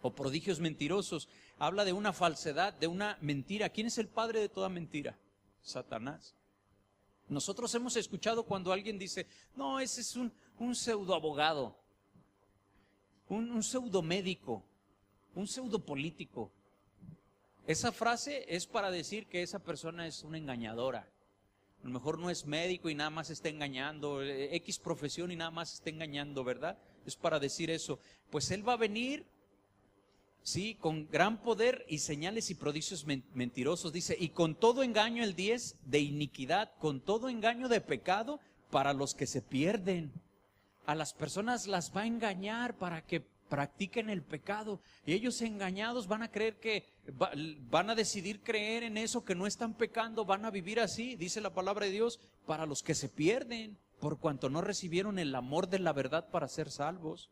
o prodigios mentirosos. Habla de una falsedad, de una mentira. ¿Quién es el padre de toda mentira? Satanás. Nosotros hemos escuchado cuando alguien dice: no, ese es un pseudo abogado, un pseudo médico, un pseudo político. Esa frase es para decir que esa persona es una engañadora. A lo mejor no es médico y nada más está engañando, X profesión y nada más está engañando, ¿verdad? Es para decir eso. Pues él va a venir, sí, con gran poder y señales y prodigios mentirosos, dice, y con todo engaño, el 10, de iniquidad, con todo engaño de pecado para los que se pierden. A las personas las va a engañar para que practiquen el pecado, y ellos engañados van a creer que van a decidir creer en eso, que no están pecando, van a vivir así, dice la palabra de Dios, para los que se pierden, por cuanto no recibieron el amor de la verdad para ser salvos.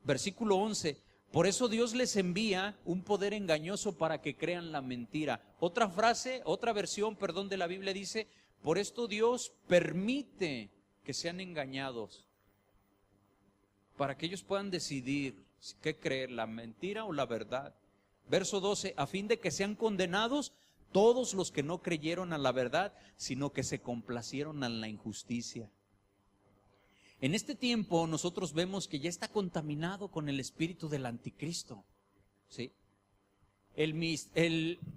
Versículo 11, por eso Dios les envía un poder engañoso para que crean la mentira. Otra versión de la Biblia dice: por esto Dios permite que sean engañados, para que ellos puedan decidir qué creer, la mentira o la verdad. Verso 12, a fin de que sean condenados todos los que no creyeron a la verdad, sino que se complacieron en la injusticia. En este tiempo nosotros vemos que ya está contaminado con el espíritu del anticristo, ¿sí? El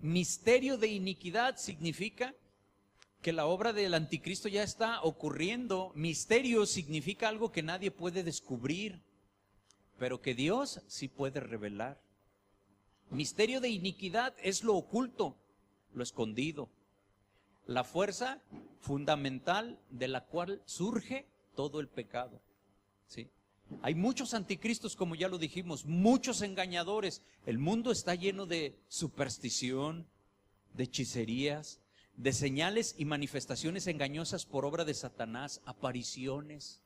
misterio de iniquidad significa que la obra del anticristo ya está ocurriendo. Misterio significa algo que nadie puede descubrir, pero que Dios sí puede revelar. Misterio de iniquidad es lo oculto, lo escondido, la fuerza fundamental de la cual surge todo el pecado, ¿sí? Hay muchos anticristos, como ya lo dijimos, muchos engañadores. El mundo está lleno de superstición, de hechicerías, de señales y manifestaciones engañosas por obra de Satanás, apariciones,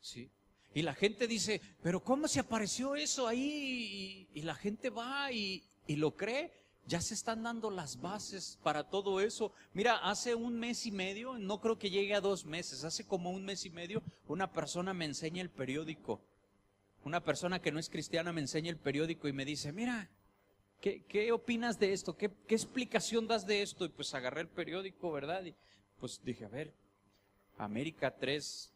¿sí? Y la gente dice, pero ¿cómo se apareció eso ahí? Y la gente va y lo cree. Ya se están dando las bases para todo eso. Mira, hace 1 mes y medio, no creo que llegue a 2 meses, hace como 1 mes y medio, una persona me enseña el periódico. Una persona que no es cristiana me enseña el periódico y me dice, mira, ¿qué opinas de esto? ¿Qué explicación das de esto? Y pues agarré el periódico, ¿verdad? Y pues dije, a ver, América 3,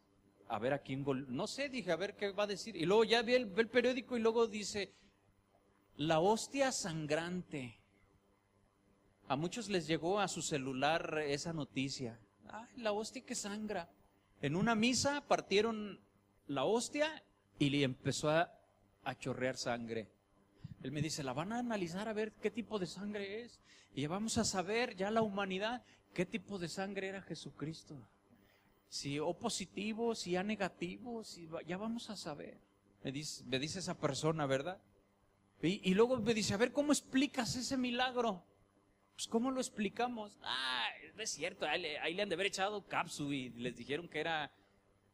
a ver a quién no sé, dije, a ver qué va a decir. Y luego ya vi el periódico y luego dice, la hostia sangrante. A muchos les llegó a su celular esa noticia. Ay, la hostia que sangra. En una misa partieron la hostia y le empezó a chorrear sangre. Él me dice, la van a analizar a ver qué tipo de sangre es. Y vamos a saber ya la humanidad qué tipo de sangre era Jesucristo. Si O positivo, si A negativo, ya vamos a saber. Me dice esa persona, ¿verdad? Y luego me dice, a ver, ¿cómo explicas ese milagro? Pues, ¿cómo lo explicamos? No es cierto, ahí le han de haber echado capsu y les dijeron que era...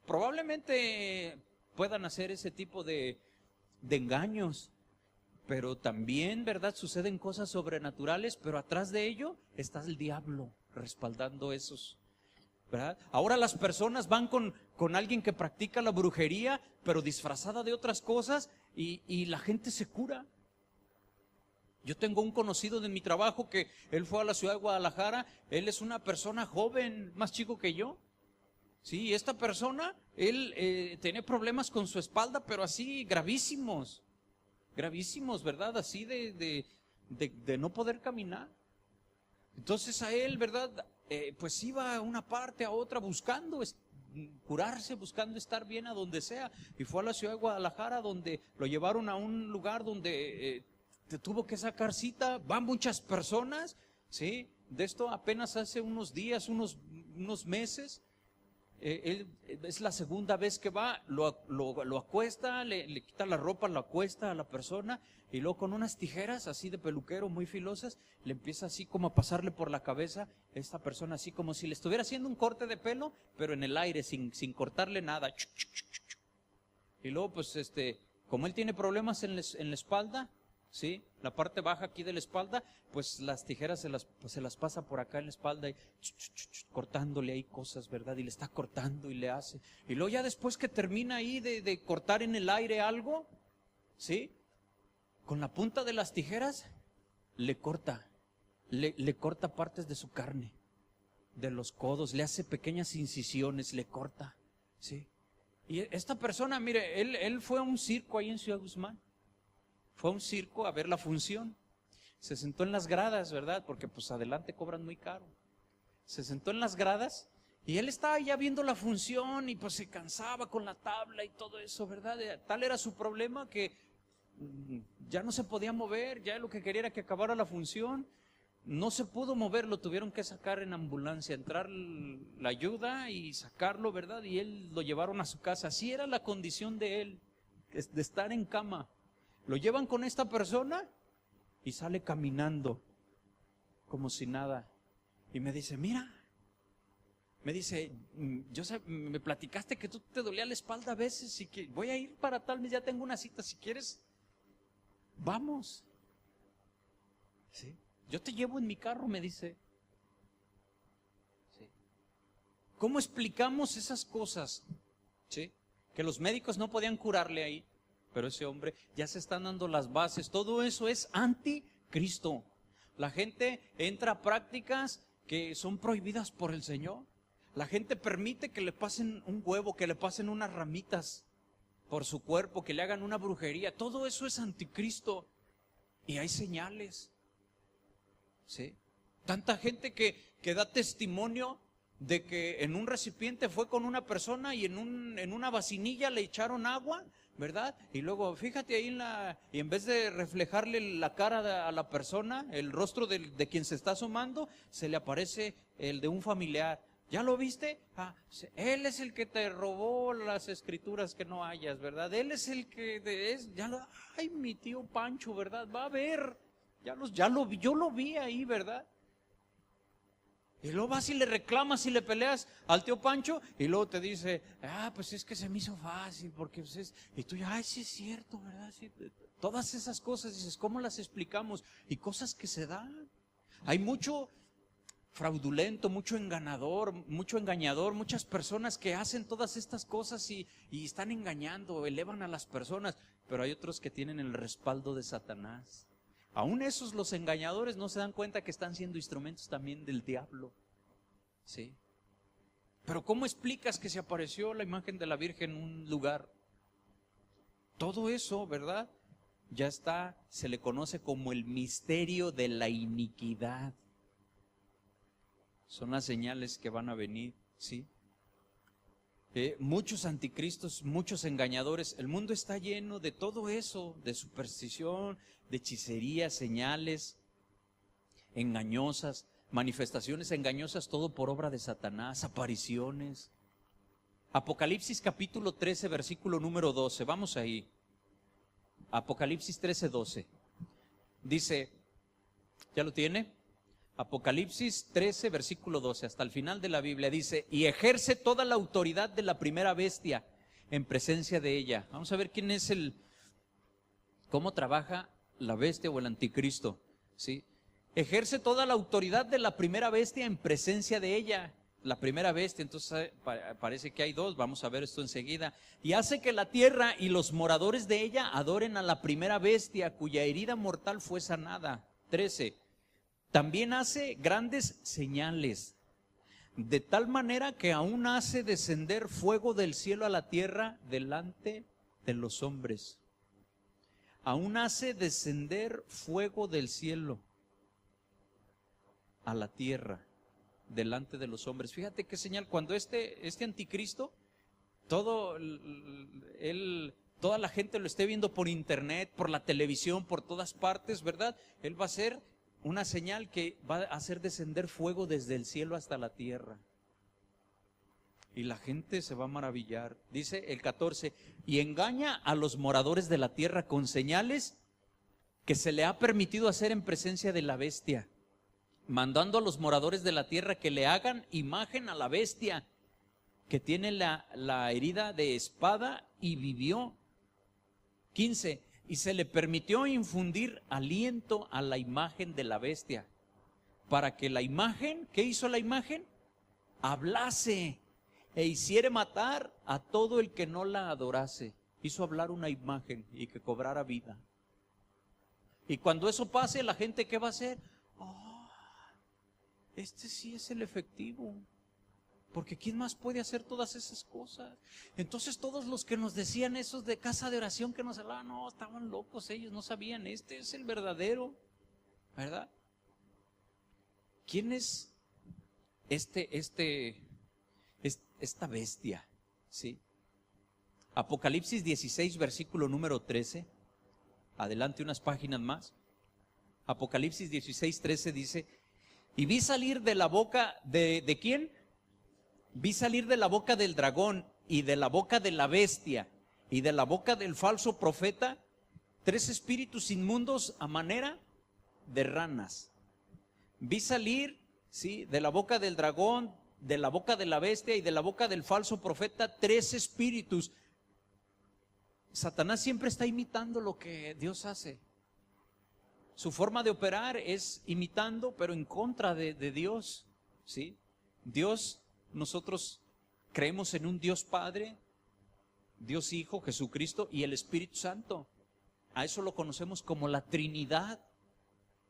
Probablemente puedan hacer ese tipo de engaños, pero también, ¿verdad? Suceden cosas sobrenaturales, pero atrás de ello está el diablo respaldando esos, ¿verdad? Ahora las personas van con alguien que practica la brujería, pero disfrazada de otras cosas, y la gente se cura. Yo tengo un conocido de mi trabajo que él fue a la ciudad de Guadalajara. Él es una persona joven, más chico que yo. Sí, y esta persona, él tenía problemas con su espalda, pero así gravísimos, ¿verdad? Así de no poder caminar. Entonces a él, ¿verdad? Pues iba a una parte, a otra, buscando curarse, buscando estar bien a donde sea. Y fue a la ciudad de Guadalajara, donde lo llevaron a un lugar donde tuvo que sacar cita. Van muchas personas, ¿sí? De esto apenas hace unos días, unos meses. Él es la segunda vez que va, lo acuesta, le quita la ropa, lo acuesta a la persona y luego con unas tijeras así de peluquero muy filosas le empieza así como a pasarle por la cabeza a esta persona, así como si le estuviera haciendo un corte de pelo, pero en el aire, sin cortarle nada. Y luego pues como él tiene problemas en la espalda, ¿sí? La parte baja aquí de la espalda, pues las tijeras se las pasa por acá en la espalda y cortándole ahí cosas, ¿verdad? Y le está cortando y le hace. Y luego ya después que termina ahí de cortar en el aire algo, ¿sí? Con la punta de las tijeras le corta partes de su carne, de los codos, le hace pequeñas incisiones, le corta, ¿sí? Y esta persona, mire, él fue a un circo ahí en Ciudad Guzmán. Fue a un circo a ver la función. Se sentó en las gradas, ¿verdad? Porque pues adelante cobran muy caro. Se sentó en las gradas y él estaba ya viendo la función y pues se cansaba con la tabla y todo eso, ¿verdad? Tal era su problema que ya no se podía mover, ya lo que quería era que acabara la función. No se pudo mover, lo tuvieron que sacar en ambulancia, entrar la ayuda y sacarlo, ¿verdad? Y él lo llevaron a su casa. Así era la condición de él, de estar en cama. Lo llevan con esta persona y sale caminando como si nada. Y me dice, mira, me platicaste que tú te dolía la espalda a veces y que voy a ir para tal mes, ya tengo una cita, si quieres, vamos. ¿Sí? Yo te llevo en mi carro, me dice. ¿Sí? ¿Cómo explicamos esas cosas? ¿Sí? Que los médicos no podían curarle ahí. Pero ese hombre ya se están dando las bases. Todo eso es anticristo. La gente entra a prácticas que son prohibidas por el Señor. La gente permite que le pasen un huevo, que le pasen unas ramitas por su cuerpo, que le hagan una brujería. Todo eso es anticristo. Y hay señales. ¿Sí? Tanta gente que da testimonio de que en un recipiente fue con una persona y en una vasinilla le echaron agua, ¿verdad? Y luego fíjate ahí y en vez de reflejarle la cara a la persona, el rostro de quien se está asomando, se le aparece el de un familiar. ¿Ya lo viste? Él es el que te robó las escrituras que no hayas, ¿verdad? Él es el que ay, mi tío Pancho, ¿verdad? Va a ver, yo lo vi ahí, ¿verdad? Y luego vas y le reclamas y le peleas al tío Pancho y luego te dice, pues es que se me hizo fácil porque pues y tú ya, sí es cierto, ¿verdad? Sí. Todas esas cosas, dices, ¿cómo las explicamos? Y cosas que se dan. Hay mucho fraudulento, mucho engañador, muchas personas que hacen todas estas cosas y están engañando, elevan a las personas, pero hay otros que tienen el respaldo de Satanás. Aún esos, los engañadores, no se dan cuenta que están siendo instrumentos también del diablo. ¿Sí? Pero ¿cómo explicas que se apareció la imagen de la Virgen en un lugar? Todo eso, ¿verdad? Ya está, se le conoce como el misterio de la iniquidad. Son las señales que van a venir, ¿sí? Muchos anticristos, muchos engañadores. El mundo está lleno de todo eso, de superstición, de hechicería, señales engañosas, manifestaciones engañosas, todo por obra de Satanás, apariciones. Apocalipsis capítulo 13, versículo número 12, vamos ahí. Apocalipsis 13, 12. Dice, ¿ya lo tiene? Apocalipsis 13, versículo 12, hasta el final de la Biblia dice, y ejerce toda la autoridad de la primera bestia en presencia de ella. Vamos a ver cómo trabaja la bestia o el anticristo, ¿sí? Ejerce toda la autoridad de la primera bestia en presencia de ella. La primera bestia, entonces parece que hay dos, vamos a ver esto enseguida. Y hace que la tierra y los moradores de ella adoren a la primera bestia, cuya herida mortal fue sanada. 13. También hace grandes señales, de tal manera que aún hace descender fuego del cielo a la tierra delante de los hombres. Aún hace descender fuego del cielo a la tierra delante de los hombres. Fíjate qué señal, cuando este anticristo, toda la gente lo esté viendo por internet, por la televisión, por todas partes, ¿verdad? Él va a ser una señal que va a hacer descender fuego desde el cielo hasta la tierra. Y la gente se va a maravillar. Dice el 14, y engaña a los moradores de la tierra con señales que se le ha permitido hacer en presencia de la bestia, mandando a los moradores de la tierra que le hagan imagen a la bestia, que tiene la herida de espada y vivió. 15, y se le permitió infundir aliento a la imagen de la bestia, para que la imagen, ¿qué hizo la imagen? Hablase e hiciere matar a todo el que no la adorase. Hizo hablar una imagen y que cobrara vida. Y cuando eso pase, la gente, ¿qué va a hacer? Este sí es el efectivo. Porque ¿quién más puede hacer todas esas cosas? Entonces todos los que nos decían esos de casa de oración que nos hablaban, no, estaban locos ellos, no sabían, este es el verdadero, ¿verdad? ¿Quién es esta bestia? ¿Sí? Apocalipsis 16, versículo número 13. Adelante unas páginas más. Apocalipsis 16, 13 dice, y vi salir de la boca ¿de quién? Vi salir de la boca del dragón y de la boca de la bestia y de la boca del falso profeta 3 espíritus inmundos a manera de ranas. Vi salir, ¿sí?, de la boca del dragón, de la boca de la bestia y de la boca del falso profeta 3 espíritus. Satanás siempre está imitando lo que Dios hace. Su forma de operar es imitando, pero en contra de Dios, ¿sí? Dios, nosotros creemos en un Dios Padre, Dios Hijo, Jesucristo y el Espíritu Santo. A eso lo conocemos como la Trinidad,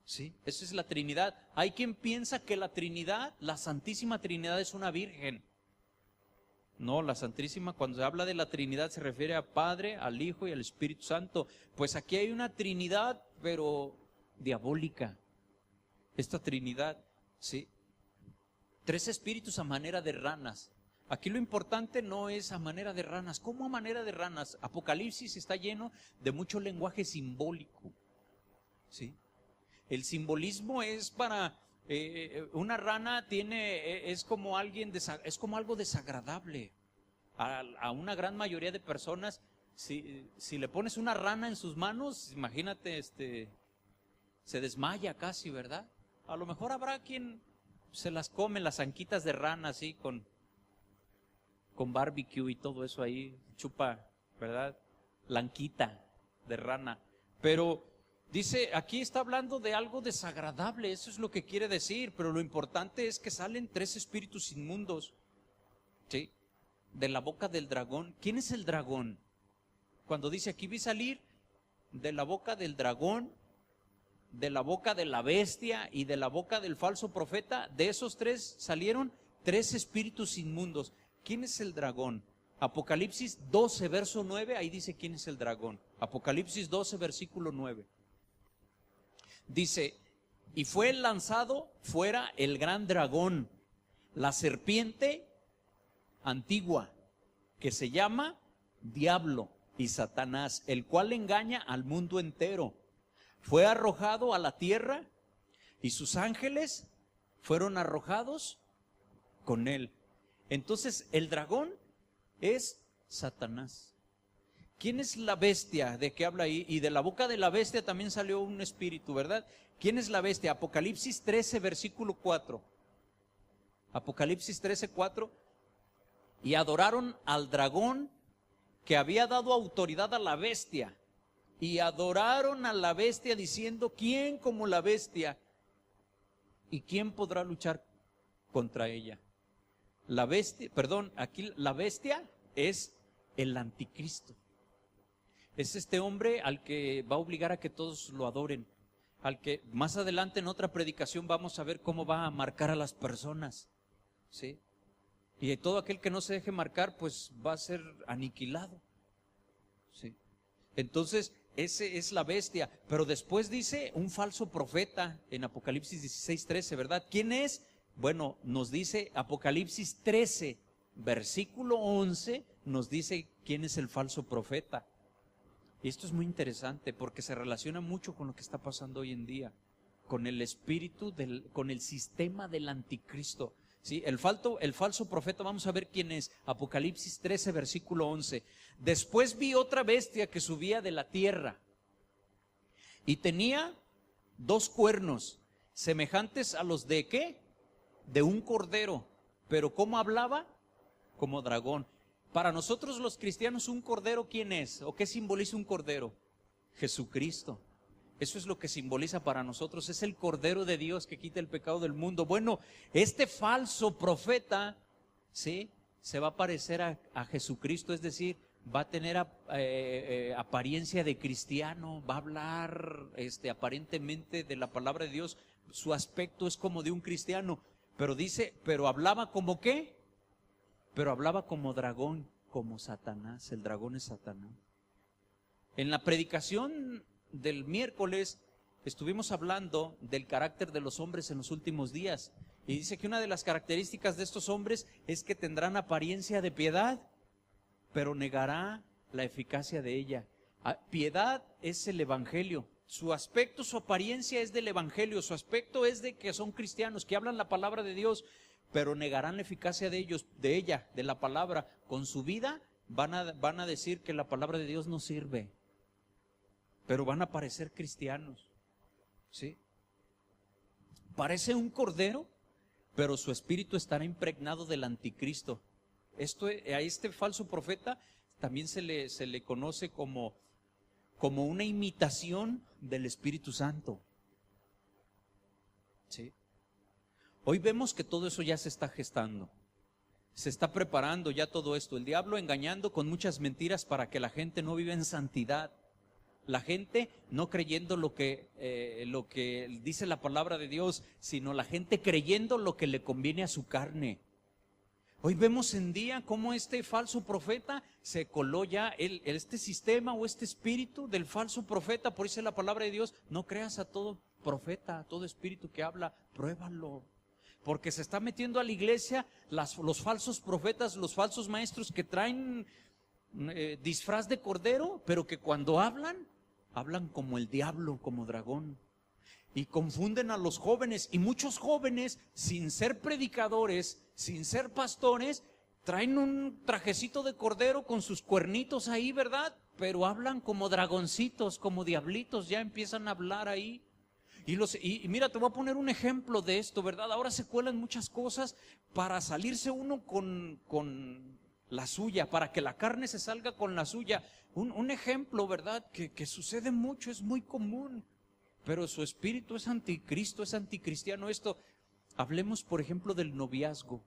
¿Sí? Esa es la Trinidad. Hay quien piensa que la Trinidad, la Santísima Trinidad, es una virgen. No, la Santísima, cuando se habla de la Trinidad, se refiere a Padre, al Hijo y al Espíritu Santo. Pues aquí hay una Trinidad, pero diabólica. Esta Trinidad, ¿sí? 3 espíritus a manera de ranas. Aquí lo importante no es a manera de ranas. ¿Cómo a manera de ranas? Apocalipsis está lleno de mucho lenguaje simbólico, ¿sí? El simbolismo es para una rana es como es como algo desagradable a una gran mayoría de personas. Si le pones una rana en sus manos, imagínate, se desmaya casi, ¿verdad? A lo mejor habrá quien se las come, las anquitas de rana así con barbecue y todo eso ahí, chupa, ¿verdad? La anquita de rana. Pero dice, aquí está hablando de algo desagradable, eso es lo que quiere decir, pero lo importante es que salen 3 espíritus inmundos, ¿sí? De la boca del dragón. ¿Quién es el dragón? Cuando dice aquí vi salir de la boca del dragón, de la boca de la bestia y de la boca del falso profeta, de esos 3 salieron 3 espíritus inmundos. ¿Quién es el dragón? Apocalipsis 12, verso 9, ahí dice quién es el dragón. Apocalipsis 12, versículo 9. Dice, y fue lanzado fuera el gran dragón, la serpiente antigua, que se llama Diablo y Satanás, el cual engaña al mundo entero. Fue arrojado a la tierra y sus ángeles fueron arrojados con él. Entonces el dragón es Satanás. ¿Quién es la bestia de que habla ahí? Y de la boca de la bestia también salió un espíritu, ¿verdad? ¿Quién es la bestia? Apocalipsis 13, versículo 4. Apocalipsis 13, 4. Y adoraron al dragón que había dado autoridad a la bestia. Y adoraron a la bestia diciendo, ¿quién como la bestia? ¿Y quién podrá luchar contra ella? La bestia, perdón, aquí la bestia es el anticristo. Es este hombre al que va a obligar a que todos lo adoren. Al que más adelante en otra predicación vamos a ver cómo va a marcar a las personas, ¿sí? Y todo aquel que no se deje marcar, pues va a ser aniquilado, ¿sí? Entonces, ese es la bestia. Pero después dice un falso profeta en Apocalipsis 16, 13, ¿verdad? ¿Quién es? Bueno, nos dice Apocalipsis 13, versículo 11, nos dice quién es el falso profeta. Y esto es muy interesante porque se relaciona mucho con lo que está pasando hoy en día, con el espíritu, con el sistema del anticristo. ¿Sí? El falso profeta, vamos a ver quién es. Apocalipsis 13, versículo 11. Después vi otra bestia que subía de la tierra y tenía 2 cuernos, semejantes a los de ¿qué? De un cordero. Pero ¿cómo hablaba? Como dragón. Para nosotros los cristianos, un cordero, ¿quién es? ¿O qué simboliza un cordero? Jesucristo. Eso es lo que simboliza para nosotros. Es el Cordero de Dios que quita el pecado del mundo. Bueno, este falso profeta, ¿sí? Se va a parecer a Jesucristo, es decir, va a tener apariencia de cristiano, va a hablar aparentemente de la palabra de Dios. Su aspecto es como de un cristiano, pero dice, pero hablaba como ¿qué? Pero hablaba como dragón, como Satanás. El dragón es Satanás. En la predicación del miércoles estuvimos hablando del carácter de los hombres en los últimos días. Y dice que una de las características de estos hombres es que tendrán apariencia de piedad, pero negará la eficacia de ella. Piedad es el evangelio. Su aspecto, su apariencia es del evangelio. Su aspecto es de que son cristianos, que hablan la palabra de Dios, pero negarán la eficacia de ella, de la palabra. Con su vida van a decir que la palabra de Dios no sirve, pero van a parecer cristianos, ¿sí? Parece un cordero, pero su espíritu estará impregnado del anticristo. A este falso profeta también se le conoce como una imitación del Espíritu Santo, ¿sí? Hoy vemos que todo eso ya se está gestando. Se está preparando ya todo esto. El diablo engañando con muchas mentiras para que la gente no viva en santidad. La gente no creyendo lo que dice la palabra de Dios, sino la gente creyendo lo que le conviene a su carne. Hoy vemos en día cómo este falso profeta se coló ya este sistema o este espíritu del falso profeta. Por eso dice la palabra de Dios, no creas a todo profeta, a todo espíritu que habla, pruébalo. Porque se está metiendo a la iglesia los falsos profetas, los falsos maestros que traen disfraz de cordero, pero que cuando hablan como el diablo, como dragón. Y confunden a los jóvenes, y muchos jóvenes, sin ser predicadores, sin ser pastores, traen un trajecito de cordero con sus cuernitos ahí, ¿verdad? Pero hablan como dragoncitos, como diablitos, ya empiezan a hablar ahí. Y mira, te voy a poner un ejemplo de esto, ¿verdad? Ahora se cuelan muchas cosas para salirse uno con la suya, para que la carne se salga con la suya. Un ejemplo, ¿verdad? Que sucede mucho, es muy común. Pero su espíritu es anticristo, es anticristiano esto. Hablemos, por ejemplo, del noviazgo.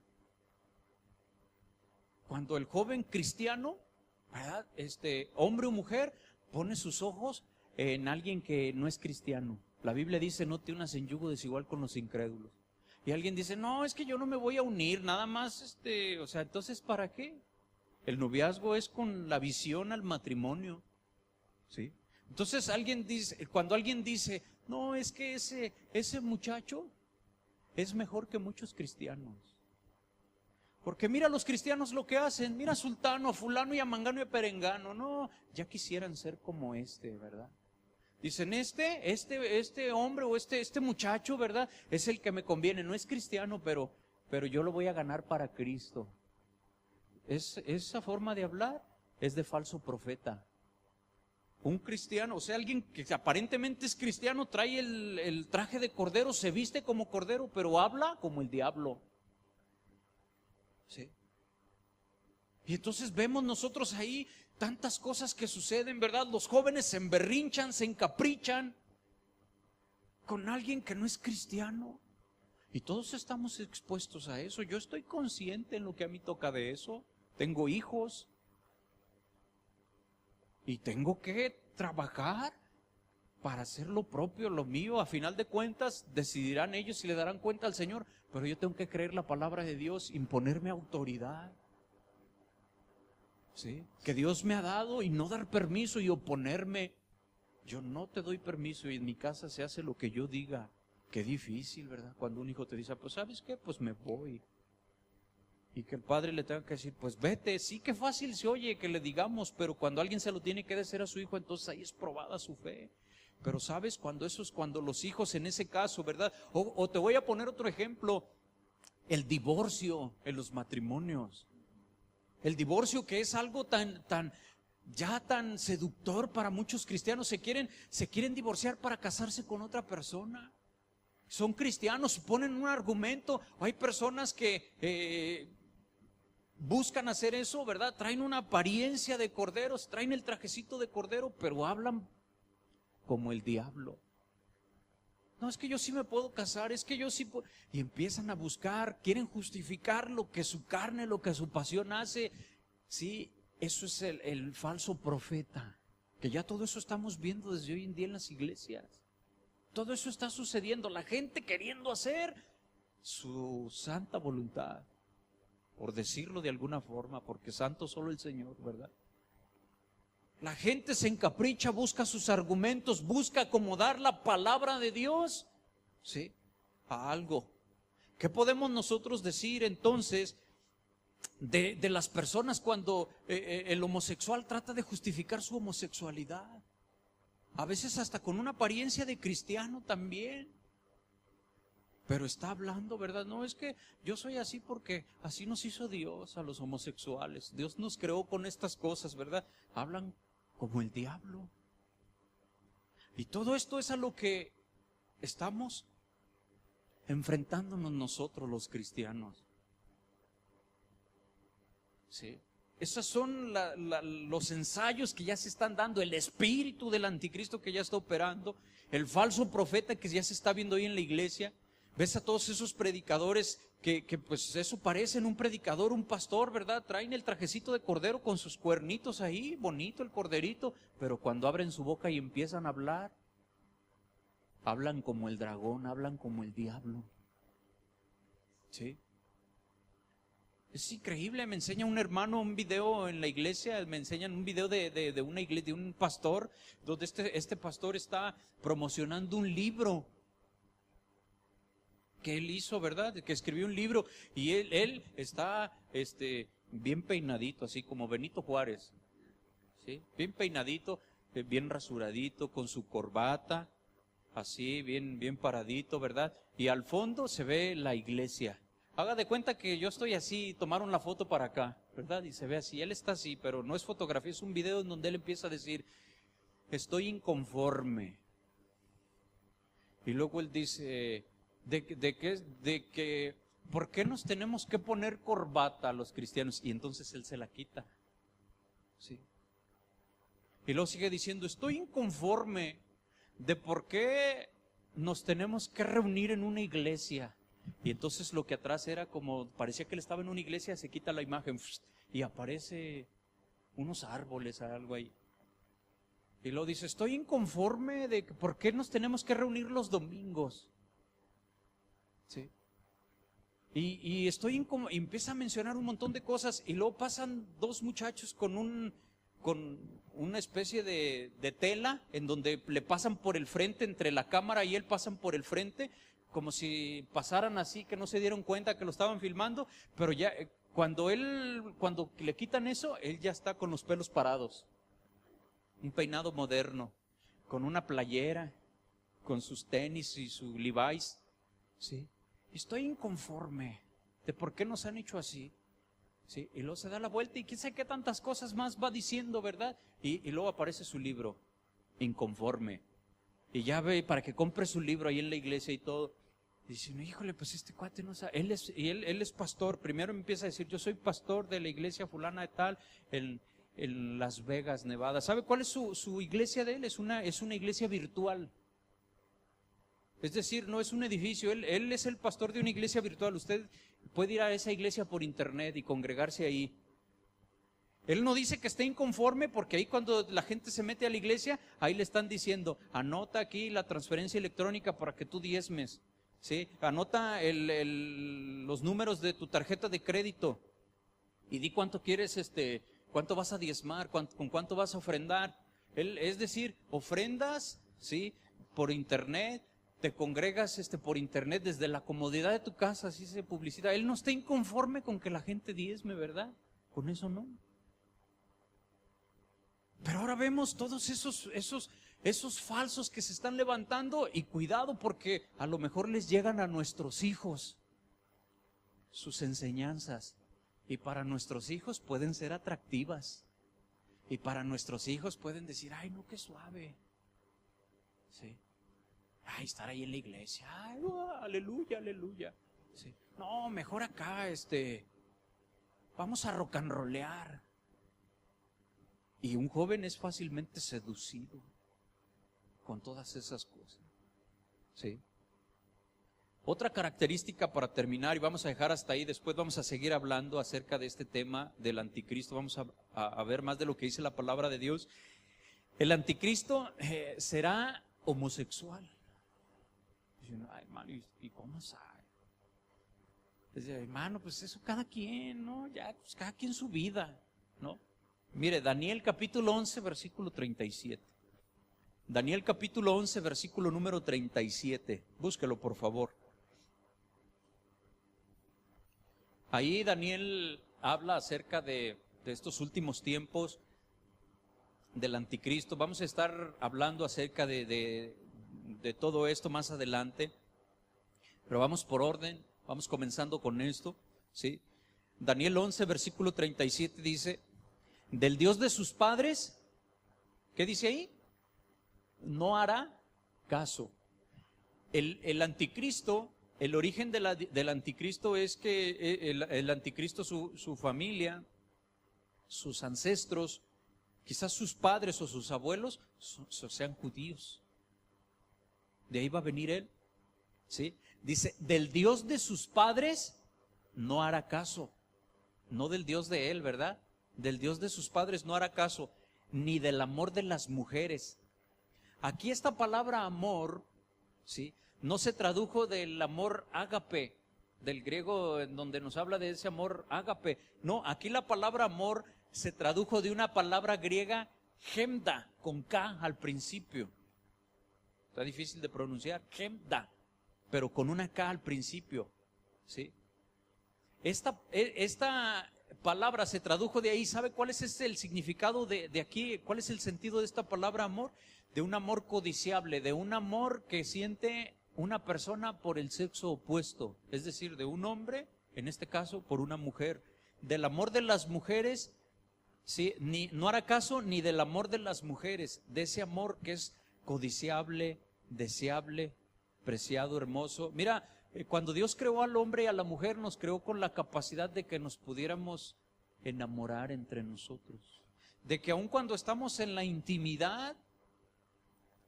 Cuando el joven cristiano, ¿verdad? Hombre o mujer, pone sus ojos en alguien que no es cristiano. La Biblia dice, no te unas en yugo desigual con los incrédulos. Y alguien dice, no, es que yo no me voy a unir, nada más, o sea, entonces, ¿para qué? El noviazgo es con la visión al matrimonio, ¿sí? Entonces cuando alguien dice, no, es que ese muchacho es mejor que muchos cristianos. Porque mira los cristianos lo que hacen, mira a sultano, a fulano y a mangano y a perengano, no, ya quisieran ser como ¿verdad? Dicen, este hombre o este muchacho, ¿verdad? Es el que me conviene, no es cristiano, pero yo lo voy a ganar para Cristo. Esa forma de hablar es de falso profeta. Un cristiano, o sea, alguien que aparentemente es cristiano, trae el traje de cordero, se viste como cordero, pero habla como el diablo. ¿Sí? Y entonces vemos nosotros ahí tantas cosas que suceden, ¿verdad? Los jóvenes se emberrinchan, se encaprichan con alguien que no es cristiano. Y todos estamos expuestos a eso. Yo estoy consciente en lo que a mí toca de eso. Tengo hijos. Y tengo que trabajar para hacer lo propio, lo mío. A final de cuentas, decidirán ellos si le darán cuenta al Señor. Pero yo tengo que creer la palabra de Dios, imponerme autoridad. ¿Sí? Que Dios me ha dado y no dar permiso y oponerme. Yo no te doy permiso y en mi casa se hace lo que yo diga. Qué difícil, ¿verdad? Cuando un hijo te dice, pues ¿sabes qué? Pues me voy. Y que el padre le tenga que decir, pues vete. Sí, qué fácil se oye que le digamos, pero cuando alguien se lo tiene que decir a su hijo, entonces ahí es probada su fe. Pero ¿sabes? Cuando los hijos en ese caso, ¿verdad? O te voy a poner otro ejemplo, el divorcio en los matrimonios. El divorcio, que es algo tan seductor para muchos cristianos, se quieren divorciar para casarse con otra persona. Son cristianos, ponen un argumento. Hay personas que buscan hacer eso, ¿verdad? Traen una apariencia de corderos, traen el trajecito de cordero, pero hablan como el diablo. No, es que yo sí me puedo casar, es que yo sí puedo. Y empiezan a buscar, quieren justificar lo que su carne, lo que su pasión hace. Sí, eso es el falso profeta. Que ya todo eso estamos viendo desde hoy en día en las iglesias. Todo eso está sucediendo. La gente queriendo hacer su santa voluntad. Por decirlo de alguna forma, porque santo solo el Señor, ¿verdad? La gente se encapricha, busca sus argumentos, busca acomodar la palabra de Dios, ¿sí?, a algo. ¿Qué podemos nosotros decir entonces de las personas cuando el homosexual trata de justificar su homosexualidad? A veces hasta con una apariencia de cristiano también. Pero está hablando, ¿verdad? No, es que yo soy así porque así nos hizo Dios a los homosexuales. Dios nos creó con estas cosas, ¿verdad? Hablan como el diablo. Y todo esto es a lo que estamos enfrentándonos nosotros los cristianos. ¿Sí? Esos son los ensayos que ya se están dando, el espíritu del anticristo que ya está operando, el falso profeta que ya se está viendo hoy en la iglesia. Ves a todos esos predicadores que pues eso parecen un predicador, un pastor, ¿verdad? Traen el trajecito de cordero con sus cuernitos ahí, bonito el corderito, pero cuando abren su boca y empiezan a hablar, hablan como el dragón, hablan como el diablo. ¿Sí? Es increíble, me enseña un hermano un video en la iglesia, me enseñan un video de una iglesia, de un pastor, donde este pastor está promocionando un libro que él hizo, ¿verdad? Que escribió un libro y él está bien peinadito, así como Benito Juárez, ¿sí? Bien peinadito, bien rasuradito, con su corbata, así, bien paradito, ¿verdad? Y al fondo se ve la iglesia. Haga de cuenta que yo estoy así, tomaron la foto para acá, ¿verdad? Y se ve así, él está así, pero no es fotografía, es un video en donde él empieza a decir, estoy inconforme. Y luego él dice, ¿por qué nos tenemos que poner corbata los cristianos? Y entonces él se la quita. ¿Sí? Y luego sigue diciendo, estoy inconforme de por qué nos tenemos que reunir en una iglesia. Y entonces lo que atrás era como, parecía que él estaba en una iglesia, se quita la imagen y aparece unos árboles, algo ahí. Y luego dice, estoy inconforme de por qué nos tenemos que reunir los domingos. ¿Sí? Y y empieza a mencionar un montón de cosas y luego pasan dos muchachos con una especie de tela en donde le pasan por el frente, entre la cámara y él pasan por el frente, como si pasaran así, que no se dieron cuenta que lo estaban filmando, pero ya cuando le quitan eso, él ya está con los pelos parados, un peinado moderno, con una playera, con sus tenis y su Levi's, ¿sí? Estoy inconforme de por qué nos han hecho así. ¿Sí? Y luego se da la vuelta y quién sabe qué tantas cosas más va diciendo, ¿verdad? Y luego aparece su libro, Inconforme. Y ya ve, para que compre su libro ahí en la iglesia y todo. Y dice, no, híjole, pues este cuate no sabe. Él es pastor. Primero me empieza a decir, yo soy pastor de la iglesia fulana de tal, en Las Vegas, Nevada. ¿Sabe cuál es su iglesia de él? Es una iglesia virtual. Es decir, no es un edificio, él es el pastor de una iglesia virtual. Usted puede ir a esa iglesia por internet y congregarse ahí. Él no dice que esté inconforme porque ahí cuando la gente se mete a la iglesia, ahí le están diciendo, anota aquí la transferencia electrónica para que tú diezmes. ¿Sí? Anota los números de tu tarjeta de crédito y di cuánto quieres, cuánto vas a diezmar, con cuánto vas a ofrendar. Es decir, ofrendas, ¿sí? Por internet. Te congregas por internet desde la comodidad de tu casa, así se publicita. Él no está inconforme con que la gente diezme, ¿verdad? Con eso no. Pero ahora vemos todos esos falsos que se están levantando y cuidado porque a lo mejor les llegan a nuestros hijos sus enseñanzas y para nuestros hijos pueden ser atractivas y para nuestros hijos pueden decir, ay no, qué suave. Sí. Ay, estar ahí en la iglesia, ay, aleluya, aleluya. Sí. No, mejor acá, vamos a rock and rollear. Y un joven es fácilmente seducido con todas esas cosas. ¿Sí? Otra característica para terminar, y vamos a dejar hasta ahí, después vamos a seguir hablando acerca de este tema del anticristo, vamos a ver más de lo que dice la palabra de Dios. El anticristo será homosexual. Ay, hermano, ¿y cómo sabe? Dice, hermano, pues eso cada quien, ¿no? Ya, pues cada quien su vida, ¿no? Mire, Daniel capítulo 11, versículo 37. Daniel capítulo 11, versículo número 37. Búsquelo, por favor. Ahí Daniel habla acerca de estos últimos tiempos del anticristo. Vamos a estar hablando acerca de todo esto más adelante, pero vamos por orden, vamos comenzando con esto, ¿sí? Daniel 11, versículo 37 dice, del Dios de sus padres, ¿qué dice ahí? No hará caso. El anticristo, el origen del anticristo es que el anticristo, su familia, sus ancestros, quizás sus padres o sus abuelos sean judíos. De ahí va a venir él, ¿sí? Dice, del Dios de sus padres no hará caso. No del Dios de él, ¿verdad? Del Dios de sus padres no hará caso, ni del amor de las mujeres. Aquí esta palabra amor, ¿sí?, no se tradujo del amor ágape, del griego en donde nos habla de ese amor ágape. No, aquí la palabra amor se tradujo de una palabra griega gemda, con K al principio. Está difícil de pronunciar, gemda, pero con una K al principio, ¿sí? Esta palabra se tradujo de ahí. ¿Sabe cuál es el significado de aquí? ¿Cuál es el sentido de esta palabra amor? De un amor codiciable, de un amor que siente una persona por el sexo opuesto, es decir, de un hombre, en este caso, por una mujer. Del amor de las mujeres, ¿sí?, no hará caso ni del amor de las mujeres, de ese amor que es codiciable, deseable, preciado, hermoso. Mira, cuando Dios creó al hombre y a la mujer, nos creó con la capacidad de que nos pudiéramos enamorar entre nosotros. De que aun cuando estamos en la intimidad,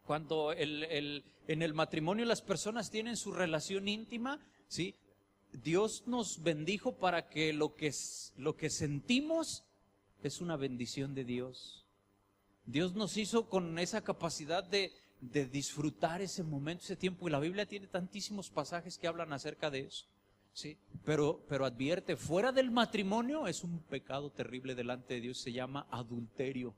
cuando en el matrimonio las personas tienen su relación íntima, ¿sí?, Dios nos bendijo para que lo que sentimos es una bendición de Dios. Dios nos hizo con esa capacidad de disfrutar ese momento, ese tiempo, y la Biblia tiene tantísimos pasajes que hablan acerca de eso, ¿sí? Pero advierte, fuera del matrimonio es un pecado terrible delante de Dios, se llama adulterio.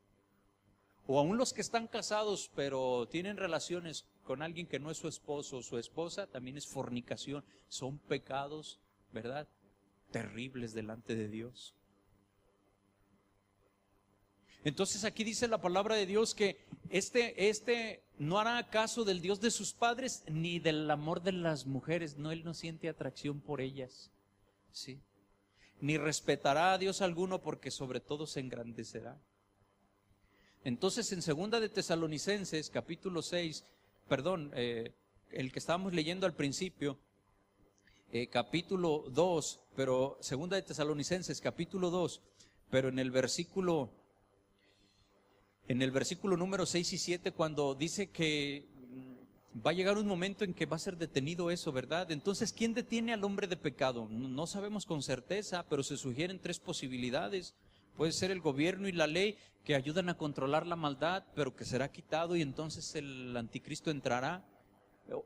O aún los que están casados pero tienen relaciones con alguien que no es su esposo o su esposa, también es fornicación. Son pecados, ¿verdad?, terribles delante de Dios. Entonces aquí dice la palabra de Dios que este no hará caso del Dios de sus padres ni del amor de las mujeres. No, él no siente atracción por ellas, ¿sí? Ni respetará a Dios alguno, porque sobre todo se engrandecerá. Entonces en 2 de Tesalonicenses capítulo 6, el que estábamos leyendo al principio, capítulo 2, pero 2 de Tesalonicenses capítulo 2, pero en el versículo número 6 y 7, cuando dice que va a llegar un momento en que va a ser detenido eso, ¿verdad? Entonces, ¿quién detiene al hombre de pecado? No sabemos con certeza, pero se sugieren tres posibilidades. Puede ser el gobierno y la ley, que ayudan a controlar la maldad, pero que será quitado y entonces el anticristo entrará.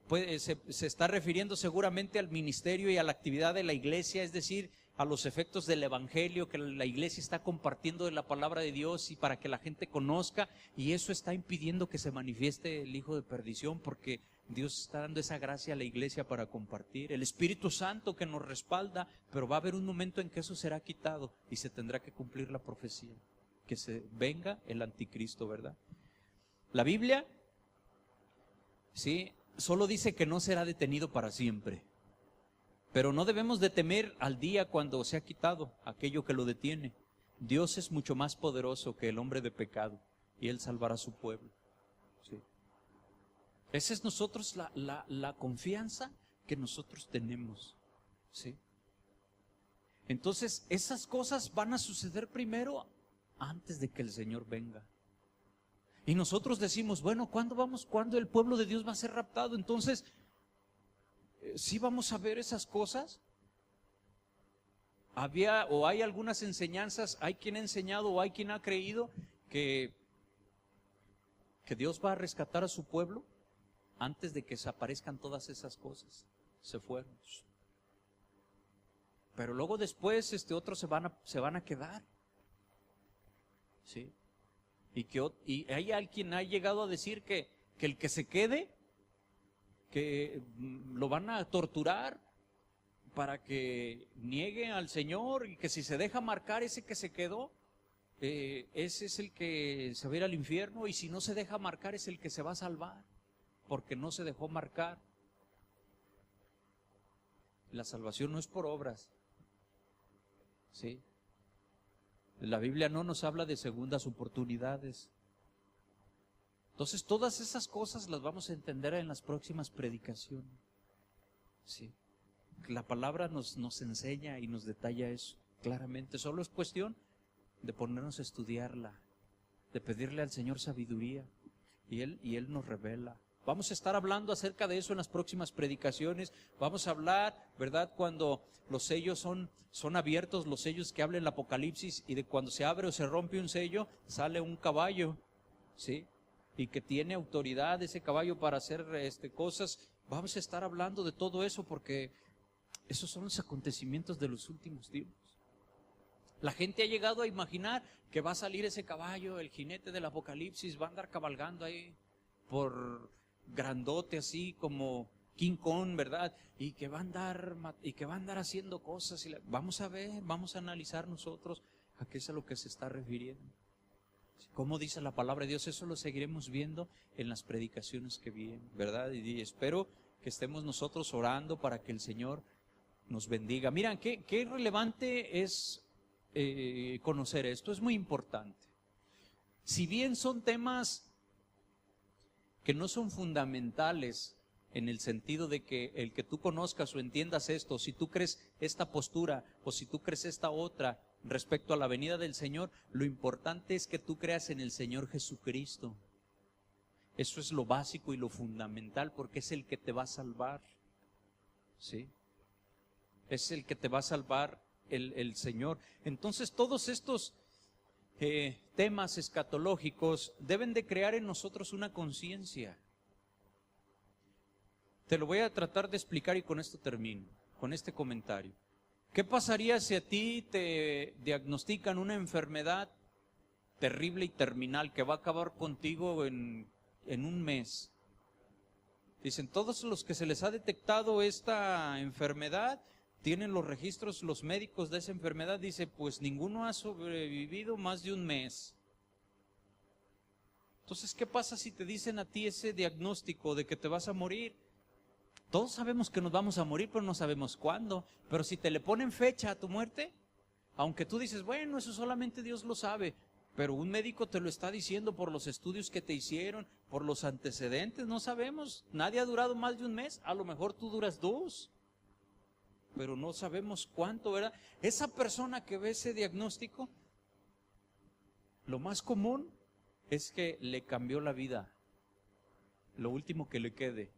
Se está refiriendo seguramente al ministerio y a la actividad de la iglesia, es decir, a los efectos del evangelio que la iglesia está compartiendo de la palabra de Dios y para que la gente conozca, y eso está impidiendo que se manifieste el hijo de perdición, porque Dios está dando esa gracia a la iglesia para compartir. El Espíritu Santo que nos respalda, pero va a haber un momento en que eso será quitado y se tendrá que cumplir la profecía, que se venga el anticristo, ¿verdad? La Biblia, sí, solo dice que no será detenido para siempre. Pero no debemos de temer al día cuando se ha quitado aquello que lo detiene. Dios es mucho más poderoso que el hombre de pecado y Él salvará a su pueblo. Sí. Esa es nosotros la confianza que nosotros tenemos. ¿Sí? Entonces, esas cosas van a suceder primero antes de que el Señor venga. Y nosotros decimos, bueno, ¿cuándo el pueblo de Dios va a ser raptado? Entonces, ¿sí vamos a ver esas cosas? Hay algunas enseñanzas, hay quien ha enseñado o hay quien ha creído que Dios va a rescatar a su pueblo antes de que desaparezcan todas esas cosas. Se fueron. Pero luego después otros se van a quedar. ¿Sí? Y hay alguien ha llegado a decir que el que se quede, que lo van a torturar para que niegue al Señor, y que si se deja marcar ese que se quedó, ese es el que se va a ir al infierno, y si no se deja marcar es el que se va a salvar, porque no se dejó marcar. La salvación no es por obras, ¿sí? La Biblia no nos habla de segundas oportunidades. Entonces todas esas cosas las vamos a entender en las próximas predicaciones. Sí. La palabra nos enseña y nos detalla eso claramente. Solo es cuestión de ponernos a estudiarla, de pedirle al Señor sabiduría, y Él nos revela. Vamos a estar hablando acerca de eso en las próximas predicaciones. Vamos a hablar, ¿verdad? Cuando los sellos son abiertos, los sellos que habla el Apocalipsis, y de cuando se abre o se rompe un sello, sale un caballo, ¿sí? Y que tiene autoridad ese caballo para hacer cosas. Vamos a estar hablando de todo eso porque esos son los acontecimientos de los últimos tiempos. La gente ha llegado a imaginar que va a salir ese caballo, el jinete del Apocalipsis, va a andar cabalgando ahí por grandote así como King Kong, ¿verdad? Y que va a andar haciendo cosas. Vamos a ver, vamos a analizar nosotros a qué es a lo que se está refiriendo. Como dice la palabra de Dios, eso lo seguiremos viendo en las predicaciones que vienen, ¿verdad? Y espero que estemos nosotros orando para que el Señor nos bendiga. Miren, qué relevante es conocer esto, es muy importante. Si bien son temas que no son fundamentales en el sentido de que el que tú conozcas o entiendas esto, si tú crees esta postura o si tú crees esta otra respecto a la venida del Señor, lo importante es que tú creas en el Señor Jesucristo. Eso es lo básico y lo fundamental, porque es el que te va a salvar, ¿sí? Es el que te va a salvar el Señor. Entonces todos estos temas escatológicos deben de crear en nosotros una conciencia. Te lo voy a tratar de explicar y con esto termino, con este comentario. ¿Qué pasaría si a ti te diagnostican una enfermedad terrible y terminal que va a acabar contigo en un mes? Dicen, todos los que se les ha detectado esta enfermedad tienen los registros, los médicos de esa enfermedad, dice, pues ninguno ha sobrevivido más de un mes. Entonces, ¿qué pasa si te dicen a ti ese diagnóstico de que te vas a morir? Todos sabemos que nos vamos a morir, pero no sabemos cuándo. Pero si te le ponen fecha a tu muerte, aunque tú dices, bueno, eso solamente Dios lo sabe, pero un médico te lo está diciendo por los estudios que te hicieron, por los antecedentes, no sabemos. Nadie ha durado más de un mes, a lo mejor tú duras 2. Pero no sabemos cuánto, ¿verdad? Esa persona que ve ese diagnóstico, lo más común es que le cambió la vida, lo último que le quede.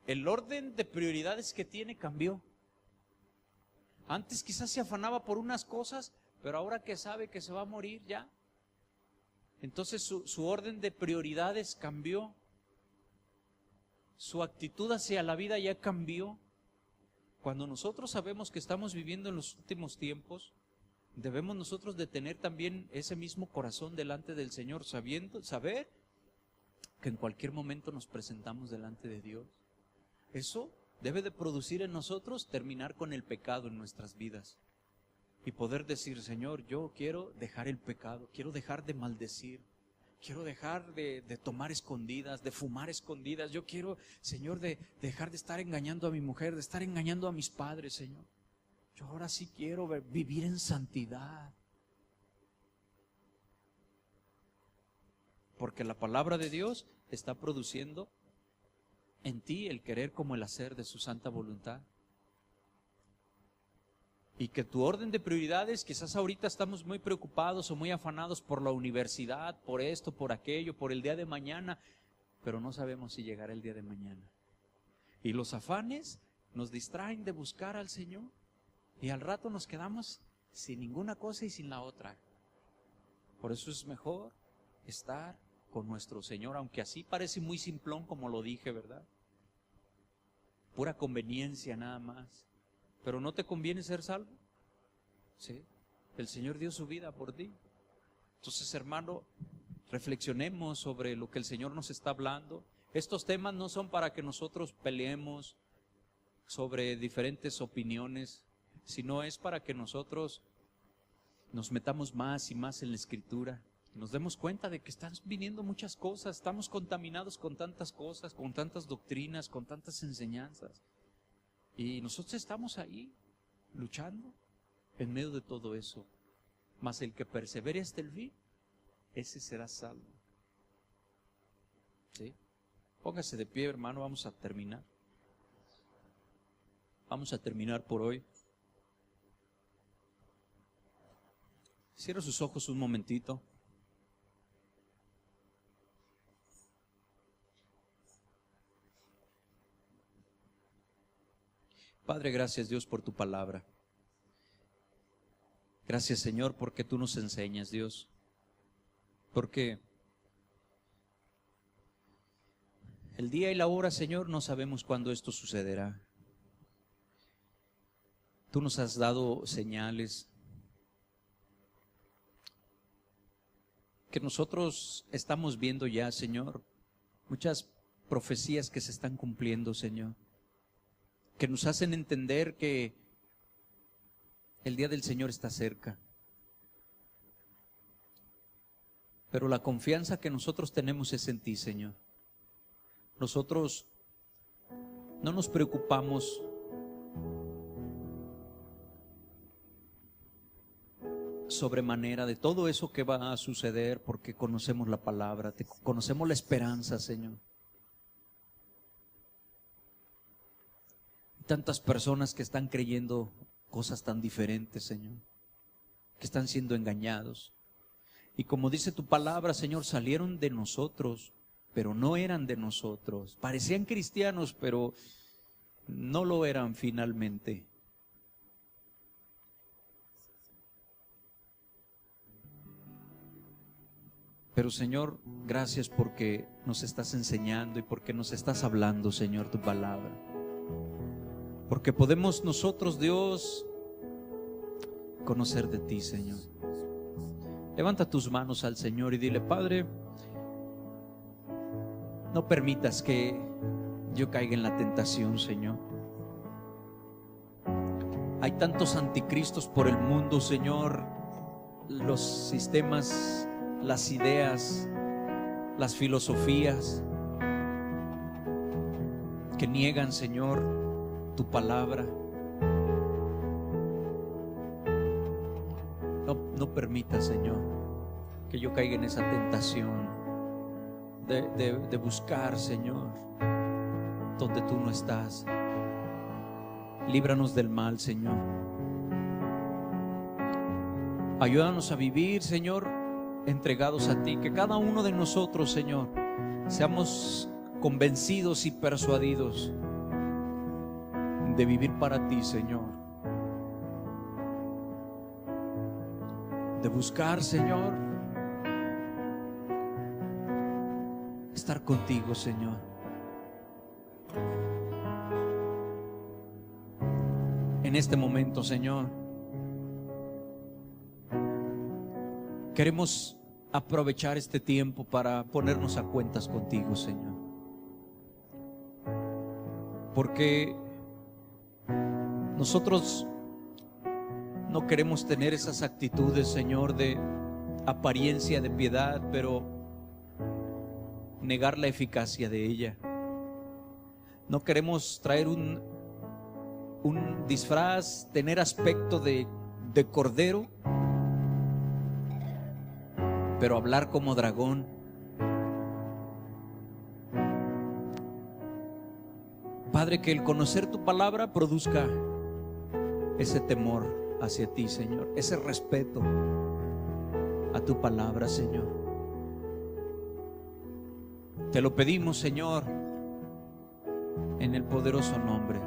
El orden de prioridades que tiene cambió. Antes quizás se afanaba por unas cosas, pero ahora que sabe que se va a morir ya, entonces su orden de prioridades cambió. Su actitud hacia la vida ya cambió. Cuando nosotros sabemos que estamos viviendo en los últimos tiempos, debemos nosotros de tener también ese mismo corazón delante del Señor, saber que en cualquier momento nos presentamos delante de Dios. Eso debe de producir en nosotros terminar con el pecado en nuestras vidas y poder decir, Señor, yo quiero dejar el pecado, quiero dejar de maldecir, quiero dejar de tomar escondidas, de fumar escondidas. Yo quiero, Señor, de dejar de estar engañando a mi mujer, de estar engañando a mis padres, Señor. Yo ahora sí quiero vivir en santidad. Porque la palabra de Dios está produciendo en ti el querer como el hacer de su santa voluntad. Y que tu orden de prioridades, quizás ahorita estamos muy preocupados o muy afanados por la universidad, por esto, por aquello, por el día de mañana, pero no sabemos si llegará el día de mañana. Y los afanes nos distraen de buscar al Señor y al rato nos quedamos sin ninguna cosa y sin la otra. Por eso es mejor estar con nuestro Señor, aunque así parece muy simplón como lo dije, ¿verdad? Pura conveniencia nada más. ¿Pero no te conviene ser salvo? Sí. El Señor dio su vida por ti. Entonces, hermano, reflexionemos sobre lo que el Señor nos está hablando. Estos temas no son para que nosotros peleemos sobre diferentes opiniones, sino es para que nosotros nos metamos más y más en la Escritura. Nos demos cuenta de que están viniendo muchas cosas, estamos contaminados con tantas cosas, con tantas doctrinas, con tantas enseñanzas. Y nosotros estamos ahí, luchando en medio de todo eso. Mas el que persevere hasta el fin, ese será salvo. ¿Sí? Póngase de pie, hermano, vamos a terminar. Vamos a terminar por hoy. Cierra sus ojos un momentito. Padre, gracias Dios por tu palabra. Gracias Señor porque tú nos enseñas, Dios. Porque el día y la hora, Señor, no sabemos cuándo esto sucederá. Tú nos has dado señales que nosotros estamos viendo ya, Señor. Muchas profecías que se están cumpliendo, Señor, que nos hacen entender que el día del Señor está cerca. Pero la confianza que nosotros tenemos es en ti, Señor. Nosotros no nos preocupamos sobremanera de todo eso que va a suceder, porque conocemos la palabra, conocemos la esperanza, Señor. Tantas personas que están creyendo cosas tan diferentes, Señor, que están siendo engañados. Y como dice tu palabra, Señor, salieron de nosotros, pero no eran de nosotros. Parecían cristianos, pero no lo eran finalmente. Pero Señor, gracias porque nos estás enseñando y porque nos estás hablando, Señor, tu palabra. Porque podemos nosotros, Dios, conocer de ti, Señor. Levanta tus manos al Señor y dile: Padre, no permitas que yo caiga en la tentación, Señor. Hay tantos anticristos por el mundo, Señor. Los sistemas, las ideas, las filosofías que niegan, Señor, tu palabra. No permita, Señor, que yo caiga en esa tentación de buscar, Señor, donde tú no estás. Líbranos del mal, Señor. Ayúdanos a vivir, Señor, entregados a ti. Que cada uno de nosotros, Señor, seamos convencidos y persuadidos de vivir para ti, Señor. De buscar, Señor, estar contigo, Señor. En este momento, Señor, queremos aprovechar este tiempo para ponernos a cuentas contigo, Señor. Porque nosotros no queremos tener esas actitudes, Señor, de apariencia de piedad, pero negar la eficacia de ella. No queremos traer un disfraz, tener aspecto de cordero, pero hablar como dragón. Padre, que el conocer tu palabra produzca ese temor hacia ti, Señor, ese respeto a tu palabra, Señor. Te lo pedimos, Señor, en el poderoso nombre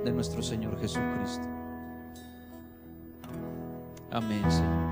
de nuestro Señor Jesucristo. Amén, Señor.